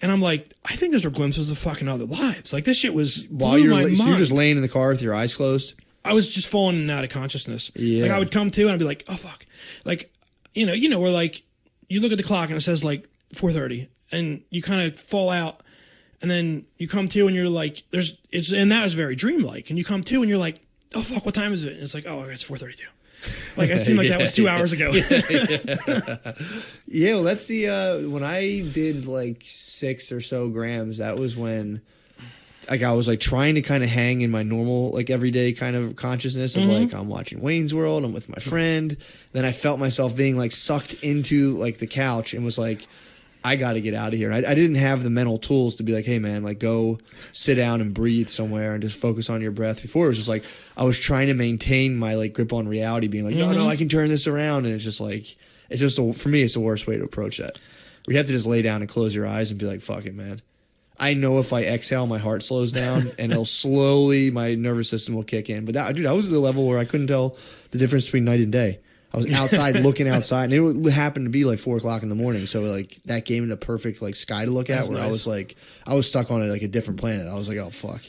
And I'm like, I think those are glimpses of fucking other lives. Like this shit was while you're just laying in the car with your eyes closed. I was just falling out of consciousness. Yeah. Like I would come to and I'd be like, oh fuck. Like, you know, where like you look at the clock and it says like 4:30 and you kind of fall out. And then you come to and you're like, and that was very dreamlike. And you come to and you're like, oh fuck, what time is it? And it's like, oh, it's 4:32. Like it seemed like that was 2 hours ago. Yeah, well, that's the when I did like 6 or so grams. That was when, like, I was like trying to kind of hang in my normal like everyday kind of consciousness of like I'm watching Wayne's World, I'm with my friend. Then I felt myself being like sucked into like the couch and was like, I got to get out of here. I didn't have the mental tools to be like, hey, man, like go sit down and breathe somewhere and just focus on your breath. Before it was just like I was trying to maintain my like grip on reality, being like, no, I can turn this around. And it's just like, for me, it's the worst way to approach that. We have to just lay down and close your eyes and be like, fuck it, man. I know if I exhale, my heart slows down and it'll slowly, my nervous system will kick in. But that, dude, I was at the level where I couldn't tell the difference between night and day. I was outside looking outside, and it happened to be like 4 o'clock in the morning. So like that gave me the perfect like sky to look at. That's where nice. I was stuck on like a different planet. I was like, oh fuck.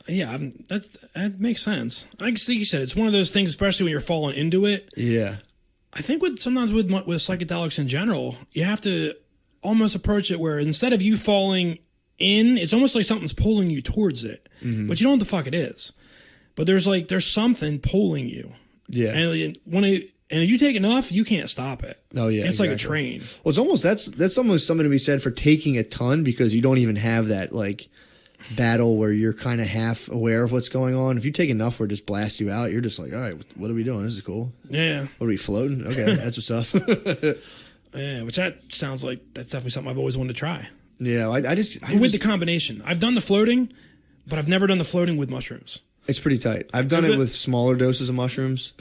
Yeah, that makes sense. Like you said, it's one of those things, especially when you're falling into it. Yeah. I think sometimes with psychedelics in general, you have to almost approach it where instead of you falling in, it's almost like something's pulling you towards it, but you don't know what the fuck it is. But there's something pulling you. Yeah. And if you take enough, you can't stop it. Oh yeah, it's exactly. Like a train. Well, it's almost that's almost something to be said for taking a ton because you don't even have that like battle where you're kind of half aware of what's going on. If you take enough where it just blasts you out, you're just like, all right, what are we doing? This is cool. Yeah. What are we floating? Okay, that's what's up. Yeah, which that sounds like that's definitely something I've always wanted to try. Yeah, I with the combination. I've done the floating, but I've never done the floating with mushrooms. It's pretty tight. I've done it with smaller doses of mushrooms.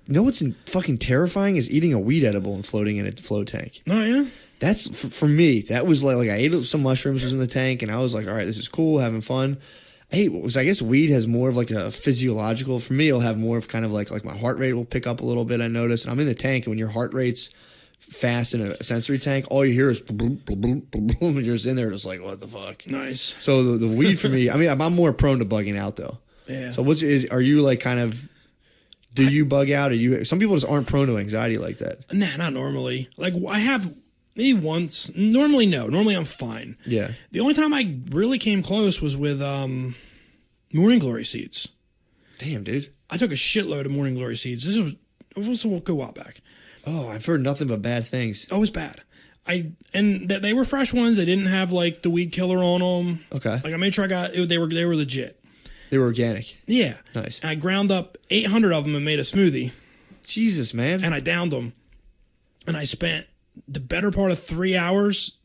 You know what's fucking terrifying is eating a weed edible and floating in a float tank. Oh, yeah? That's, for me, that was like I ate some mushrooms, was in the tank, and I was like, all right, this is cool, having fun. I guess weed has more of like a physiological, for me, it'll have more of kind of like my heart rate will pick up a little bit, I notice. And I'm in the tank, and when your heart rate's fast in a sensory tank, all you hear is boom, boom, boom, boom, boom, and you're just in there just like, what the fuck? Nice. So the weed for me, I mean, I'm more prone to bugging out, though. Yeah. So are you like kind of... Do you bug out? Some people just aren't prone to anxiety like that. Nah, not normally. Like I have maybe once. Normally, no. Normally, I'm fine. Yeah. The only time I really came close was with morning glory seeds. Damn, dude. I took a shitload of morning glory seeds. It was a good while back. Oh, I've heard nothing but bad things. Oh, it was bad. They were fresh ones. They didn't have like the weed killer on them. Okay. Like I made sure they were legit. They were organic. Yeah. Nice. And I ground up 800 of them and made a smoothie. Jesus, man. And I downed them. And I spent the better part of 3 hours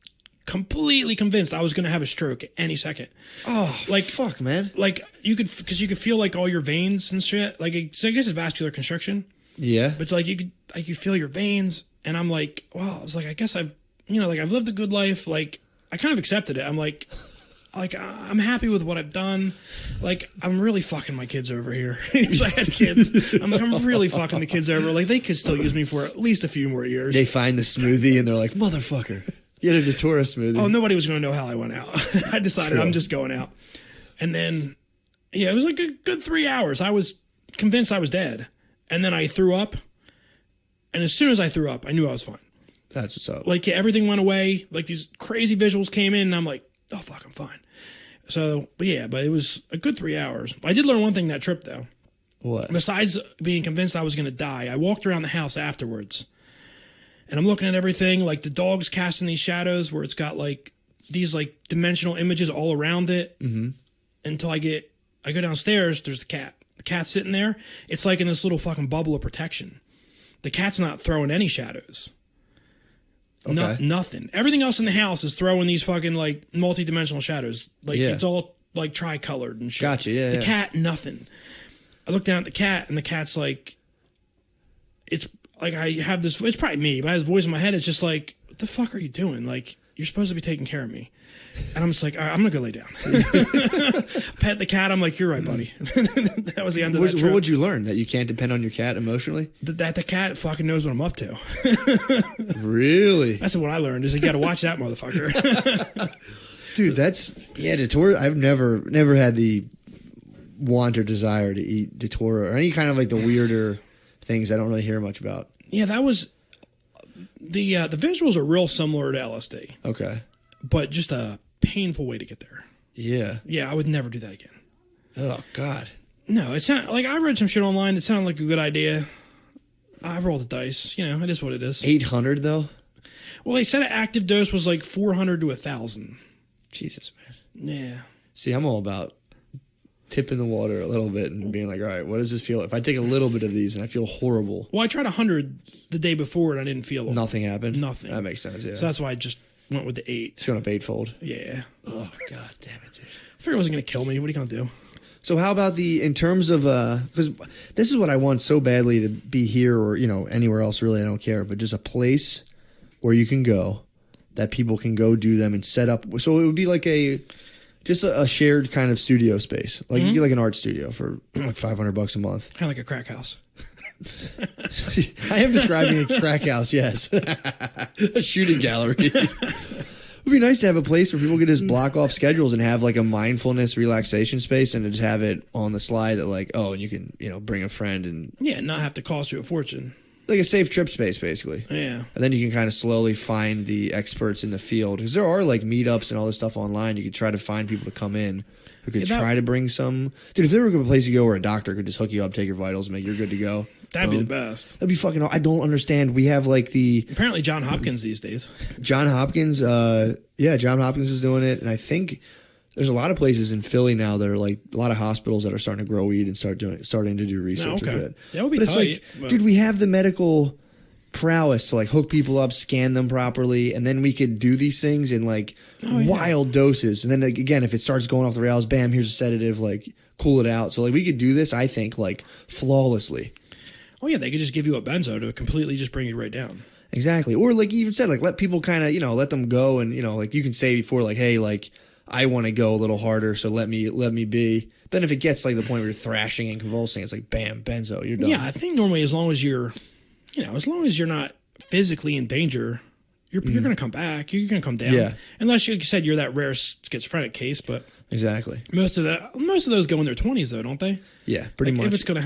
completely convinced I was going to have a stroke any second. Oh, like fuck, man. Like you could feel like all your veins and shit. Like I guess it's vascular constriction. Yeah. But like you feel your veins, and I'm like, wow. I was like, I guess I've lived a good life. Like I kind of accepted it. I'm like I'm happy with what I've done. Like I'm really fucking my kids over here. Because I had kids. I'm really fucking the kids over. Like they could still use me for at least a few more years. They find the smoothie and they're like, motherfucker. You had a Datura smoothie. Oh, nobody was going to know how I went out. I decided I'm just going out. And then, yeah, it was like a good 3 hours. I was convinced I was dead. And then I threw up. And as soon as I threw up, I knew I was fine. That's what's up. Like, yeah, everything went away. Like, these crazy visuals came in, and I'm like, oh, fuck, I'm fine. So, but it was a good 3 hours. I did learn one thing that trip, though. What? Besides being convinced I was going to die, I walked around the house afterwards. And I'm looking at everything, like the dog's casting these shadows where it's got like these like dimensional images all around it. Mm-hmm. Until I go downstairs, there's the cat. The cat's sitting there. It's like in this little fucking bubble of protection. The cat's not throwing any shadows. Okay. Nothing. Everything else in the house is throwing these fucking like multi-dimensional shadows. Like it's all like tri-colored and shit. Gotcha, yeah. The cat, nothing. I look down at the cat, and the cat's like, it's like I have this. It's probably me, but I have this voice in my head. It's just like, what the fuck are you doing? Like, you're supposed to be taking care of me. And I'm just like, all right, I'm gonna go lay down. Pet the cat. I'm like, you're right, buddy. That was the end of that trip. What would you learn? That you can't depend on your cat emotionally? That the cat fucking knows what I'm up to. Really? That's what I learned. Is you got to watch that motherfucker. Dude, Datura. I've never had the want or desire to eat Datura or any kind of like the weirder things I don't really hear much about. Yeah, that was the visuals are real similar to LSD. Okay. But just a painful way to get there. Yeah. Yeah, I would never do that again. Oh God. No, it's not like I read some shit online. It sounded like a good idea. I rolled the dice. You know, it is what it is. 800 though. Well, they said an active dose was like 400 to 1,000. Jesus, man. Yeah. See, I'm all about tipping the water a little bit and being like, all right, what does this feel? If I take a little bit of these and I feel horrible. Well, I tried 100 the day before and I didn't feel it. Nothing happened. Nothing. That makes sense. Yeah. So that's why I just went with the 8. Just going to eightfold. Yeah. Oh God, damn it, dude. I figured it wasn't going to kill me. What are you going to do? So how about in terms of, because this is what I want so badly to be here or, you know, anywhere else really, I don't care, but just a place where you can go that people can go do them and set up. So it would be like just a shared kind of studio space. Like you get like an art studio for like $500 a month. Kind of like a crack house. I am describing a crack house, yes. A shooting gallery. It would be nice to have a place where people could just block off schedules and have like a mindfulness relaxation space and just have it on the slide that like, oh, and you can, you know, bring a friend and... Yeah, not have to cost you a fortune. Like a safe trip space, basically. Yeah. And then you can kind of slowly find the experts in the field. Because there are like meetups and all this stuff online. You could try to find people to come in who could try to bring some... Dude, if there were a place to go where a doctor could just hook you up, take your vitals, and make you're good to go... That'd be the best. That'd be fucking... I don't understand. We have like the... Apparently John Hopkins these days. John Hopkins, John Hopkins is doing it. And I think there's a lot of places in Philly now that are like... A lot of hospitals that are starting to grow weed and starting to do research with it. That would be but tight. It's like, dude, we have the medical prowess to like hook people up, scan them properly, and then we could do these things in like wild doses. And then like, again, if it starts going off the rails, bam, here's a sedative, like cool it out. So like we could do this, I think, like flawlessly. Oh yeah, they could just give you a benzo to completely just bring you right down. Exactly. Or like you even said, like let people kind of, you know, let them go and, you know, like you can say before like, hey, like I want to go a little harder, so let me be. Then if it gets like the point where you're thrashing and convulsing, it's like bam, benzo, you're done. Yeah, I think normally as long as you're not physically in danger, you're going to come back. You're going to come down. Yeah. Unless, like you said, you're that rare schizophrenic case, but exactly. Most of those go in their 20s though, don't they? Yeah, pretty much. If it's going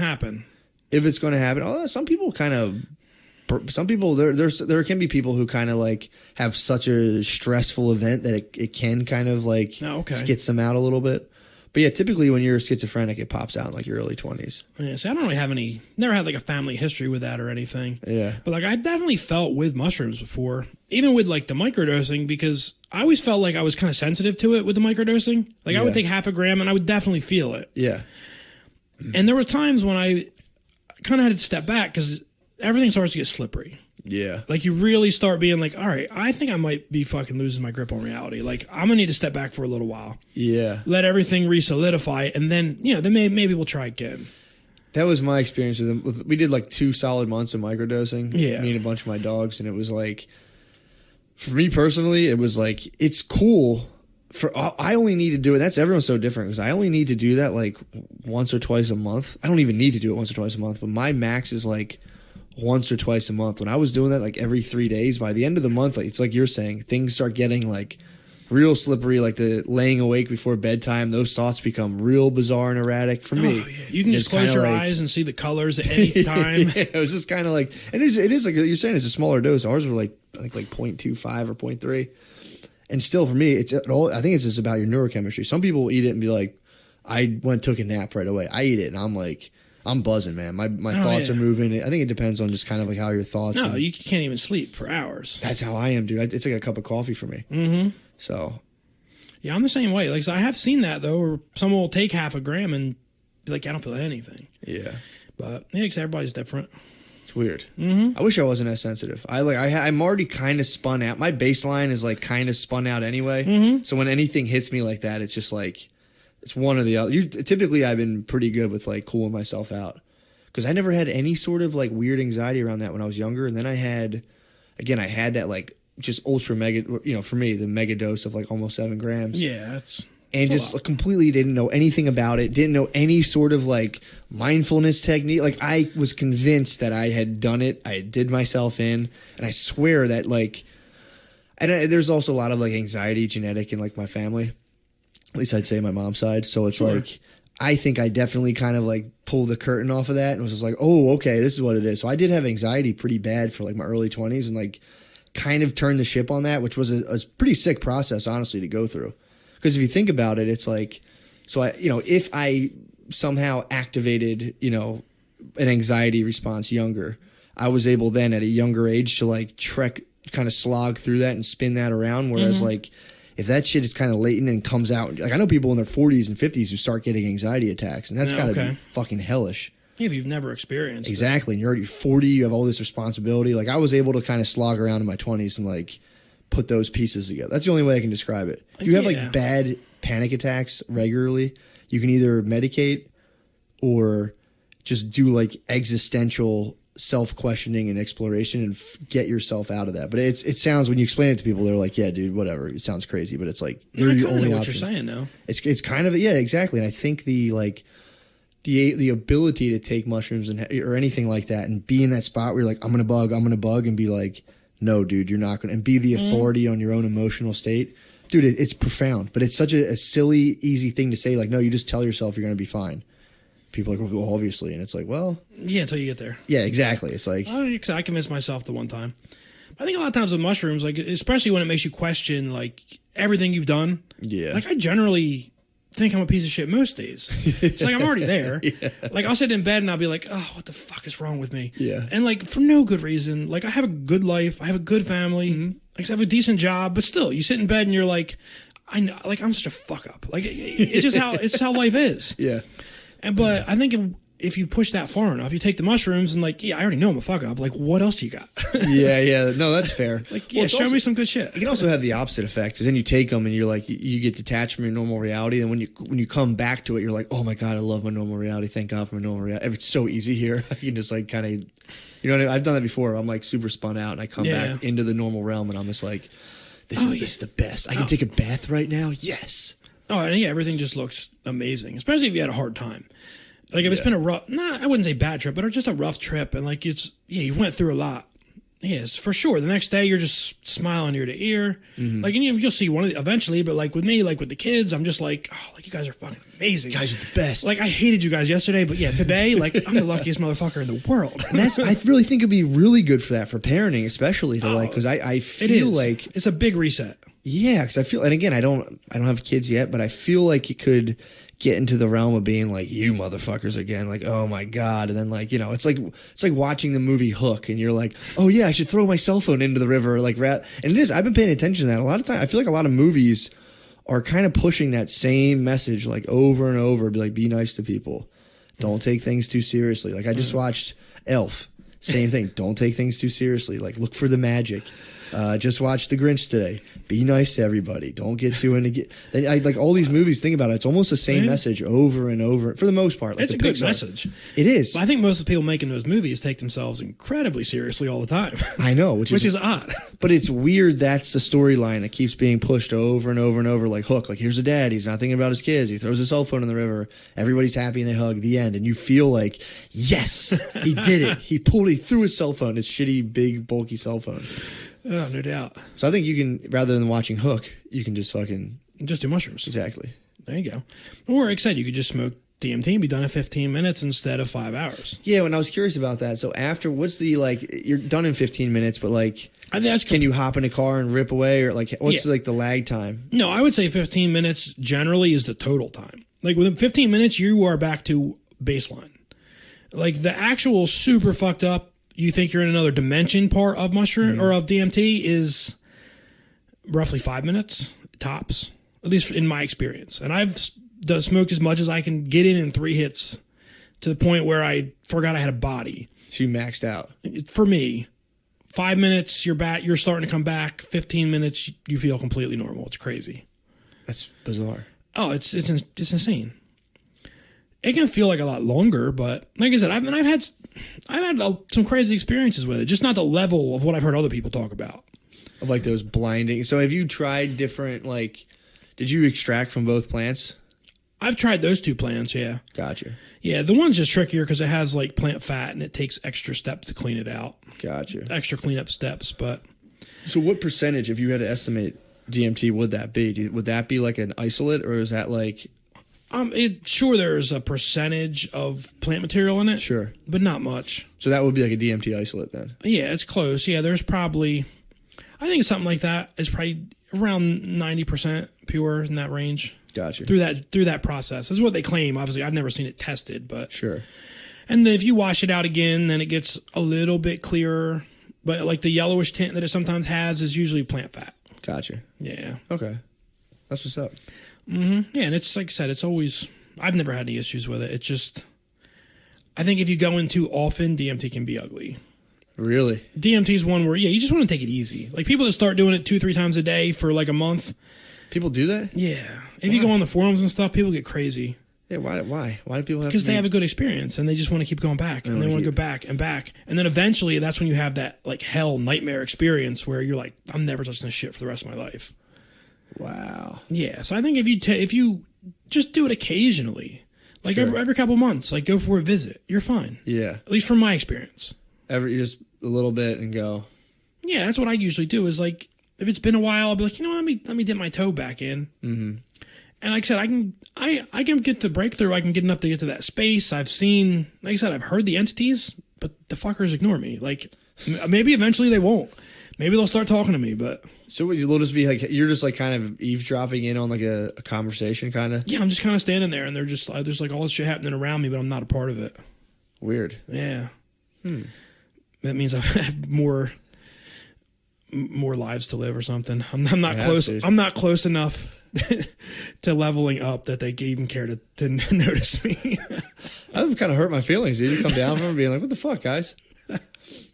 to happen. Although some people there can be people who kind of like have such a stressful event that it can kind of like skits them out a little bit. But yeah, typically when you're schizophrenic, it pops out in like your early 20s. Yeah, see, I don't really have never had like a family history with that or anything. Yeah. But like I definitely felt with mushrooms before, even with like the microdosing, because I always felt like I was kind of sensitive to it with the microdosing. Like I would take half a gram and I would definitely feel it. Yeah. And there were times when I kind of had to step back because everything starts to get slippery. Yeah. Like you really start being like, all right, I think I might be fucking losing my grip on reality. Like I'm gonna need to step back for a little while. Yeah. Let everything re-solidify, and then then maybe we'll try again. That was my experience with them. We did like 2 solid months of microdosing. Yeah. Me and a bunch of my dogs, and it was like, for me personally, it was like it's cool. I only need to do it. That's everyone's so different because I only need to do that like once or twice a month. I don't even need to do it once or twice a month, but my max is like once or twice a month. When I was doing that like every 3 days, by the end of the month, like, it's like you're saying, things start getting like real slippery, like the laying awake before bedtime. Those thoughts become real bizarre and erratic for me. Oh, yeah. You can just close your eyes and see the colors at any time. Yeah, it was just kind of like, and it is like you're saying, it's a smaller dose. Ours were like I think like 0.25 or 0.3. And still for me, I think it's just about your neurochemistry. Some people will eat it and be like, I took a nap right away. I eat it and I'm like, I'm buzzing, man. My thoughts are moving. I think it depends on just kind of like how your thoughts. No, you can't even sleep for hours. That's how I am, dude. It's like a cup of coffee for me. Mm-hmm. So. Yeah, I'm the same way. Like, so I have seen that though, where someone will take half a gram and be like, I don't feel anything. Yeah. But yeah, because everybody's different. It's weird. Mm-hmm. I wish I wasn't as sensitive. I'm already kind of spun out. My baseline is like kind of spun out anyway. Mm-hmm. So when anything hits me like that, it's just like It's one or the other. Typically, I've been pretty good with like cooling myself out because I never had any sort of like weird anxiety around that when I was younger. And then I had that like just ultra mega, for me, the mega dose of like almost 7 grams. Yeah, and just completely didn't know anything about it. Didn't know any sort of like mindfulness technique. Like I was convinced that I had done it. I did myself in, and I swear that like, and there's also a lot of like anxiety genetic in like my family. At least I'd say my mom's side. So it's like, I think I definitely kind of like pulled the curtain off of that and was just like, oh, okay, this is what it is. So I did have anxiety pretty bad for like my early 20s and like kind of turned the ship on that, which was a pretty sick process, honestly, to go through. Because if you think about it, it's like, so if I somehow activated, an anxiety response younger, I was able then at a younger age to like kind of slog through that and spin that around. Whereas like, if that shit is kind of latent and comes out, like I know people in their 40s and 50s who start getting anxiety attacks, and that's got to be fucking hellish. Yeah, if you've never experienced exactly, and you're already 40, you have all this responsibility. Like I was able to kind of slog around in my 20s and like put those pieces together. That's the only way I can describe it. If you have like bad panic attacks regularly, you can either medicate or just do like existential self-questioning and exploration and get yourself out of that. But it sounds, when you explain it to people, they're like, yeah, dude, whatever. It sounds crazy, but it's like they're the only option. What you're saying now. It's kind of, yeah, exactly. And I think the ability to take mushrooms or anything like that and be in that spot where you're like, I'm gonna bug, and be like, no, dude, you're not gonna, and be the authority on your own emotional state. Dude, it's profound, but it's such a silly, easy thing to say. Like, no, you just tell yourself you're gonna be fine. People are like, well, obviously. And it's like, well. Yeah, until you get there. Yeah, exactly. It's like. I convinced myself the one time. I think a lot of times with mushrooms, like, especially when it makes you question, like, everything you've done. Yeah. Like, I generally think I'm a piece of shit most days. It's like, I'm already there. Yeah. Like, I'll sit in bed and I'll be like, oh, what the fuck is wrong with me? Yeah. And, like, for no good reason. Like, I have a good life. I have a good family. Like, I have a decent job. But still, you sit in bed and you're like, I know, like, I'm such a fuck up. Like, it's just how life is. Yeah. But I think if you push that far enough, you take the mushrooms and like, yeah, I already know I'm a fuck up. Like, what else you got? yeah. No, that's fair. Like, yeah, show me some good shit. It can also have the opposite effect because then you take them and you're like, you get detached from your normal reality. And when you come back to it, you're like, oh my God, I love my normal reality. Thank God for my normal reality. It's so easy here. You can just like kind of, you know what I mean? I've done that before. I'm like super spun out and I come back into the normal realm and I'm just like, this is the best. I can take a bath right now. Yes. Oh, and yeah, everything just looks amazing, especially if you had a hard time. Like, if it's been I wouldn't say bad trip, but just a rough trip, and, like, you went through a lot. Yes, for sure. The next day, you're just smiling ear to ear. Like, and you'll see one of the, eventually, but, like, with me, like, with the kids, I'm just like, oh, like, you guys are fucking amazing. You guys are the best. Like, I hated you guys yesterday, but, yeah, today, like, I'm the luckiest motherfucker in the world. And I really think it'd be really good for that, for parenting, especially, to, like, because I feel like... It's a big reset. Yeah, because I feel, and again, I don't have kids yet, but I feel like it could get into the realm of being like, you motherfuckers again, like, oh my God. And then like, it's like watching the movie Hook and you're like, oh yeah, I should throw my cell phone into the river. Like, and it is, I've been paying attention to that a lot of times. I feel like a lot of movies are kind of pushing that same message, like over and over, be nice to people. Don't take things too seriously. Like I just watched Elf. Same thing. Don't take things too seriously. Like look for the magic. Just watched The Grinch today. Be nice to everybody. Don't get too into like all these movies. Think about it. It's almost the same message over and over for the most part. Like it's a good message. It is. But I think most of the people making those movies take themselves incredibly seriously all the time. I know, which is odd. But it's weird. That's the storyline that keeps being pushed over and over and over. Like Hook. Like here's a dad. He's not thinking about his kids. He throws his cell phone in the river. Everybody's happy and they hug. The end. And you feel like, yes, he did it. He threw his cell phone, his shitty, big, bulky cell phone. Oh, no doubt. So I think you can, rather than watching Hook, you can just fucking... Just do mushrooms. Exactly. There you go. Or, like I said, you could just smoke DMT and be done in 15 minutes instead of 5 hours. Yeah, and I was curious about that. So after, what's the, like, you're done in 15 minutes, but, like, I think that's can you hop in a car and rip away? Or, like, what's, like, the lag time? No, I would say 15 minutes generally is the total time. Like, within 15 minutes, you are back to baseline. Like, the actual super fucked up, you think you're in another dimension part of mushroom or of DMT is roughly 5 minutes tops, at least in my experience. And I've smoked as much as I can get in 3 hits to the point where I forgot I had a body. So you maxed out. For me, 5 minutes, you're back. You're starting to come back. 15 minutes, you feel completely normal. It's crazy. That's bizarre. Oh, it's insane. It can feel like a lot longer, but like I said, I've had some crazy experiences with it. Just not the level of what I've heard other people talk about. Of like those blinding. So have you tried different, like, did you extract from both plants? I've tried those 2 plants, yeah. Gotcha. Yeah, the one's just trickier because it has like plant fat and it takes extra steps to clean it out. Gotcha. Extra cleanup steps, but. So what percentage, if you had to estimate DMT, would that be? Would that be like an isolate, or is that like? Sure, there's a percentage of plant material in it. Sure. But not much. So that would be like a DMT isolate then? Yeah, it's close. Yeah, there's probably, I think something like that is probably around 90% pure in that range. Gotcha. Through that process. That's what they claim. Obviously, I've never seen it tested, but. Sure. And if you wash it out again, then it gets a little bit clearer. But like the yellowish tint that it sometimes has is usually plant fat. Gotcha. Yeah. Okay. That's what's up. Mm-hmm. Yeah, and it's like I said, it's always, I've never had any issues with it. It's just, I think if you go in too often, DMT can be ugly. Really? DMT's one where, yeah, you just want to take it easy. Like people that start doing it 2-3 times a day for like a month. People do that? Yeah. If you go on the forums and stuff, people get crazy. Yeah, why do people have Because they have a good experience and they just want to keep going back and they want to go back and back. And then eventually that's when you have that like hell nightmare experience where you're like, I'm never touching this shit for the rest of my life. Wow. Yeah. So I think if you just do it occasionally, like every couple months, like go for a visit, you're fine. Yeah. At least from my experience. Just a little bit and go. Yeah, that's what I usually do is like, if it's been a while, I'll be like, let me dip my toe back in. Mm-hmm. And like I said, I can get the breakthrough. I can get enough to get to that space. I've seen, like I said, I've heard the entities, but the fuckers ignore me. Like maybe eventually they won't. Maybe they'll start talking to me, but. So you'll just be like, you're just like kind of eavesdropping in on like a conversation kind of? Yeah, I'm just kind of standing there and there's like all this shit happening around me, but I'm not a part of it. Weird. Yeah. That means I have more lives to live or something. I'm not close. I'm not close enough to leveling up that they even care to notice me. I've kind of hurt my feelings, dude. You come down from it being like, what the fuck, guys?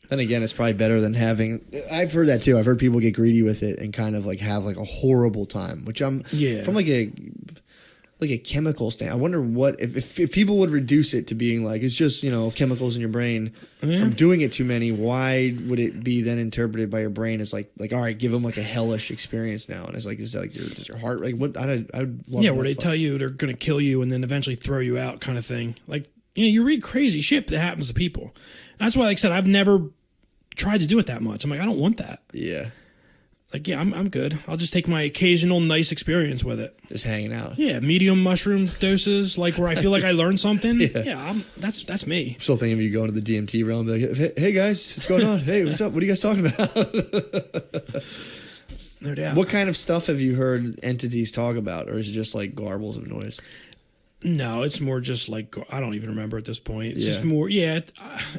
Then again, it's probably better than having. I've heard that too. I've heard people get greedy with it and kind of like have like a horrible time, which I'm from like a chemical stand. I wonder what if people would reduce it to being like it's just chemicals in your brain from doing it too many. Why would it be then interpreted by your brain as like all right, give them like a hellish experience now? And it's like is that like your heart like what? I'd love where they tell you they're gonna kill you and then eventually throw you out, kind of thing. Like you read crazy shit that happens to people. That's why, like I said, I've never tried to do it that much. I'm like I don't want that. Yeah. Like, yeah, I'm good. I'll just take my occasional nice experience with it. Just hanging out. Yeah, medium mushroom doses, like where I feel like I learned something. That's me. I'm still thinking of you going to the DMT realm. Like, hey guys, what's going on? Hey, what's up? What are you guys talking about? No doubt. What kind of stuff have you heard entities talk about, or is it just like garbles of noise? No, it's more just like, I don't even remember at this point. It's just more,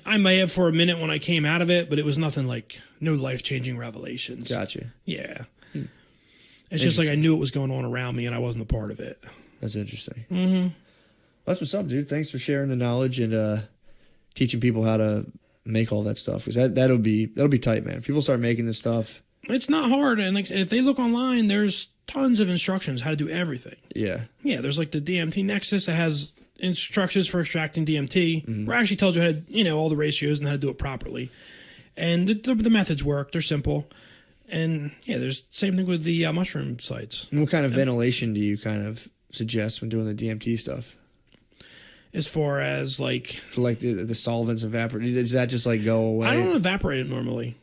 I may have for a minute when I came out of it, but it was nothing like, no life-changing revelations. Gotcha. Yeah. It's just like I knew it was going on around me and I wasn't a part of it. That's interesting. Mm-hmm. That's what's up, dude. Thanks for sharing the knowledge and teaching people how to make all that stuff. Because that'll be tight, man. If people start making this stuff. It's not hard. And like, if they look online, there's tons of instructions how to do everything. Yeah. Yeah, there's like the DMT Nexus that has instructions for extracting DMT, where it actually tells you how to, all the ratios and how to do it properly. And the methods work. They're simple. And there's same thing with the mushroom sites. And what kind of ventilation do you kind of suggest when doing the DMT stuff? As far as like... For like the solvents evaporate, does that just like go away? I don't evaporate it normally.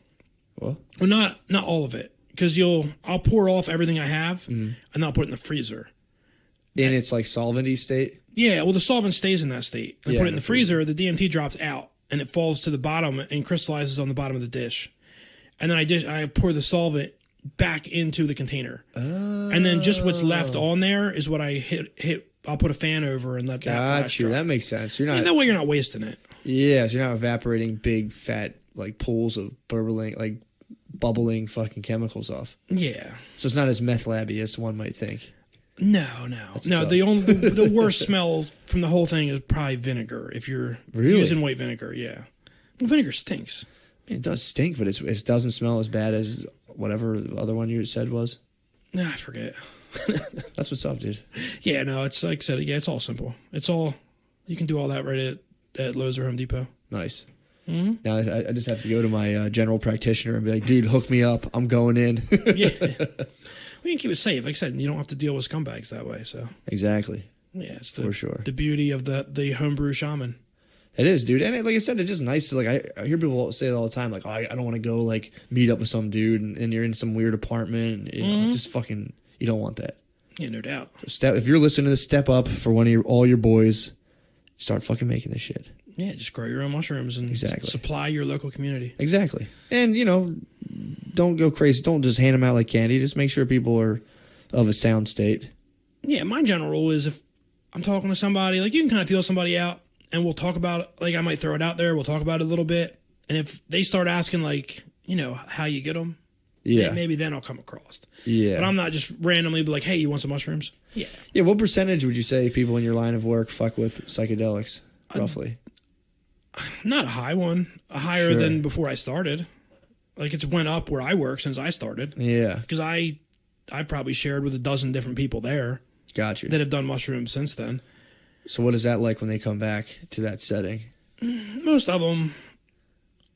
Well, not all of it. Because I'll pour off everything I have, and then I'll put it in the freezer. In its like solventy state? Yeah, well the solvent stays in that state. And I put it in the freezer, the DMT drops out, and it falls to the bottom and crystallizes on the bottom of the dish. And then I pour the solvent back into the container. Oh. And then just what's left on there is what I hit. I'll put a fan over and let that flash dry. That makes sense. You're not that way you're not wasting it. Yeah, so you're not evaporating big fat like pools of bubbling fucking chemicals off. Yeah. So it's not as meth labby as one might think. No. The worst smells from the whole thing is probably vinegar. If you're using white vinegar, yeah. Well, vinegar stinks. It does stink, but it doesn't smell as bad as whatever the other one you said was. Nah, I forget. That's what's up, dude. Yeah, no, it's like I said, yeah, it's all simple. It's all, you can do all that right at Lowe's or Home Depot. Nice. Mm-hmm. Now I just have to go to my general practitioner and be like, dude, hook me up. I'm going in. Yeah. We can keep it safe. Like I said, you don't have to deal with scumbags that way. So exactly. Yeah, it's for sure. The beauty of the homebrew shaman. It is, dude. And like I said, it's just nice to like, I hear people say it all the time, like, oh, I don't want to go like meet up with some dude and you're in some weird apartment. You know, just fucking, you don't want that. Yeah, no doubt. So if you're listening to this, step up for all your boys. Start fucking making this shit. Yeah, just grow your own mushrooms and supply your local community. Exactly. And, you know, don't go crazy. Don't just hand them out like candy. Just make sure people are of a sound state. Yeah, my general rule is if I'm talking to somebody, like you can kind of feel somebody out and we'll talk about it. Like I might throw it out there. We'll talk about it a little bit. And if they start asking like, you know, how you get them, yeah, maybe then I'll come across. Yeah. But I'm not just randomly be like, hey, you want some mushrooms? Yeah. Yeah, what percentage would you say people in your line of work fuck with psychedelics, roughly? Not a high one. Higher than before I started. Like it's went up where I work since I started. Yeah. Because I probably shared with a dozen different people there. Got you. That have done mushrooms since then. So what is that like when they come back to that setting? Most of them,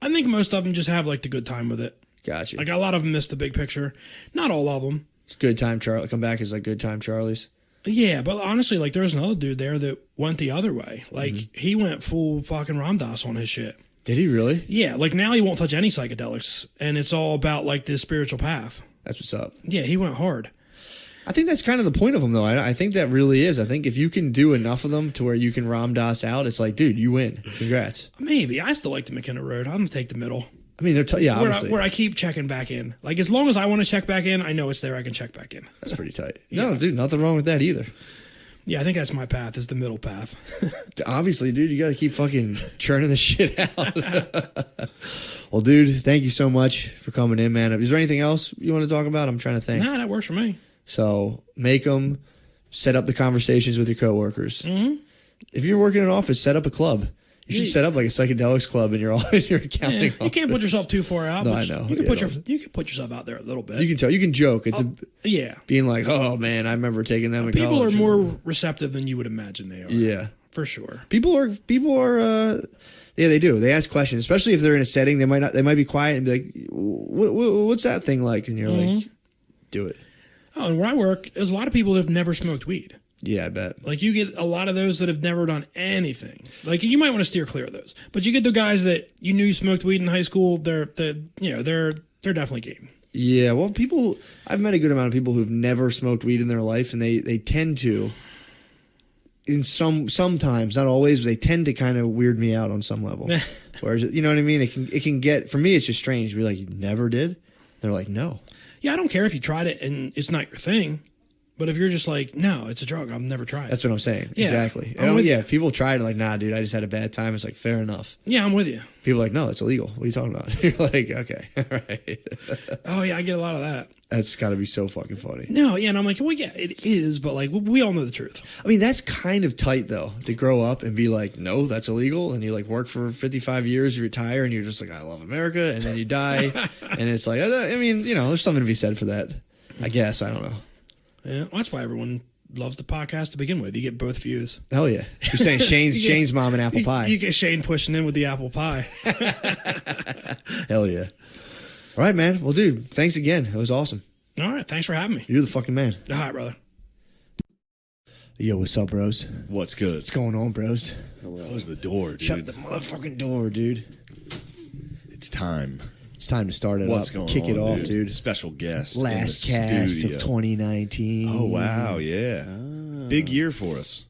I think most of them just have like the good time with it. Got you. Like a lot of them miss the big picture. Not all of them. It's good time, Charlie. Come back is like good time, Charlie's. Yeah, but honestly, like there's another dude there that went the other way. Like he went full fucking Ram Dass on his shit. Did he really? Yeah, like now he won't touch any psychedelics, and it's all about like this spiritual path. That's what's up. Yeah, he went hard. I think that's kind of the point of them, though. I think that really is. I think if you can do enough of them to where you can Ram Dass out, it's like, dude, you win. Congrats. Maybe. I still like the McKenna Road. I'm going to take the middle. I mean, obviously. Where I keep checking back in. Like, as long as I want to check back in, I know it's there. I can check back in. That's pretty tight. Yeah. No, dude, nothing wrong with that either. Yeah, I think that's my path, is the middle path. Obviously, dude, you got to keep fucking churning the shit out. Well, dude, thank you so much for coming in, man. Is there anything else you want to talk about? I'm trying to think. Nah, that works for me. So make them, set up the conversations with your coworkers. Mm-hmm. If you're working in an office, set up a club. You should set up like a psychedelics club in your accounting office. You can't put yourself too far out. No, I know. You can put yourself out there a little bit. You can tell. You can joke. It's being like, oh man, I remember taking them in college. People are more receptive than you would imagine they are. Yeah, for sure. People are. Yeah, they do. They ask questions, especially if they're in a setting. They might be quiet and be like, "What's that thing like?" And you're like, "Do it." Oh, and where I work, there's a lot of people that have never smoked weed. Yeah, I bet. Like you get a lot of those that have never done anything. Like you might want to steer clear of those. But you get the guys that you knew smoked weed in high school. They're definitely game. Yeah, well, I've met a good amount of people who've never smoked weed in their life, and they tend to. Sometimes, not always, but they tend to kind of weird me out on some level. Whereas, you know what I mean? It can get, for me, it's just strange to be like, you never did? They're like, no. Yeah, I don't care if you tried it and it's not your thing. But if you're just like, no, it's a drug, I've never tried it. That's what I'm saying. Yeah. Exactly. If people try it and like, nah, dude, I just had a bad time. It's like, fair enough. Yeah, I'm with you. People are like, no, it's illegal. What are you talking about? You're like, okay, all right. Oh, yeah, I get a lot of that. That's got to be so fucking funny. No, yeah, and I'm like, well, yeah, it is, but like, we all know the truth. I mean, that's kind of tight, though, to grow up and be like, no, that's illegal, and you like work for 55 years, you retire, and you're just like, I love America, and then you die, and it's like, I mean, you know, there's something to be said for that, I guess. I don't know. Yeah, well, that's why everyone loves the podcast to begin with. You get both views. Hell yeah. You're saying Shane's mom and apple pie. You get Shane pushing in with the apple pie. Hell yeah. All right, man. Well, dude, thanks again. It was awesome. All right. Thanks for having me. You're the fucking man. All right, brother. Yo, what's up, bros? What's good? What's going on, bros? Close the door, dude. Shut the motherfucking door, dude. It's time. It's time to start it What's up. Going Kick on, it off, dude. Special guest. Last cast studio. of 2019. Oh, wow. Yeah. Big year for us.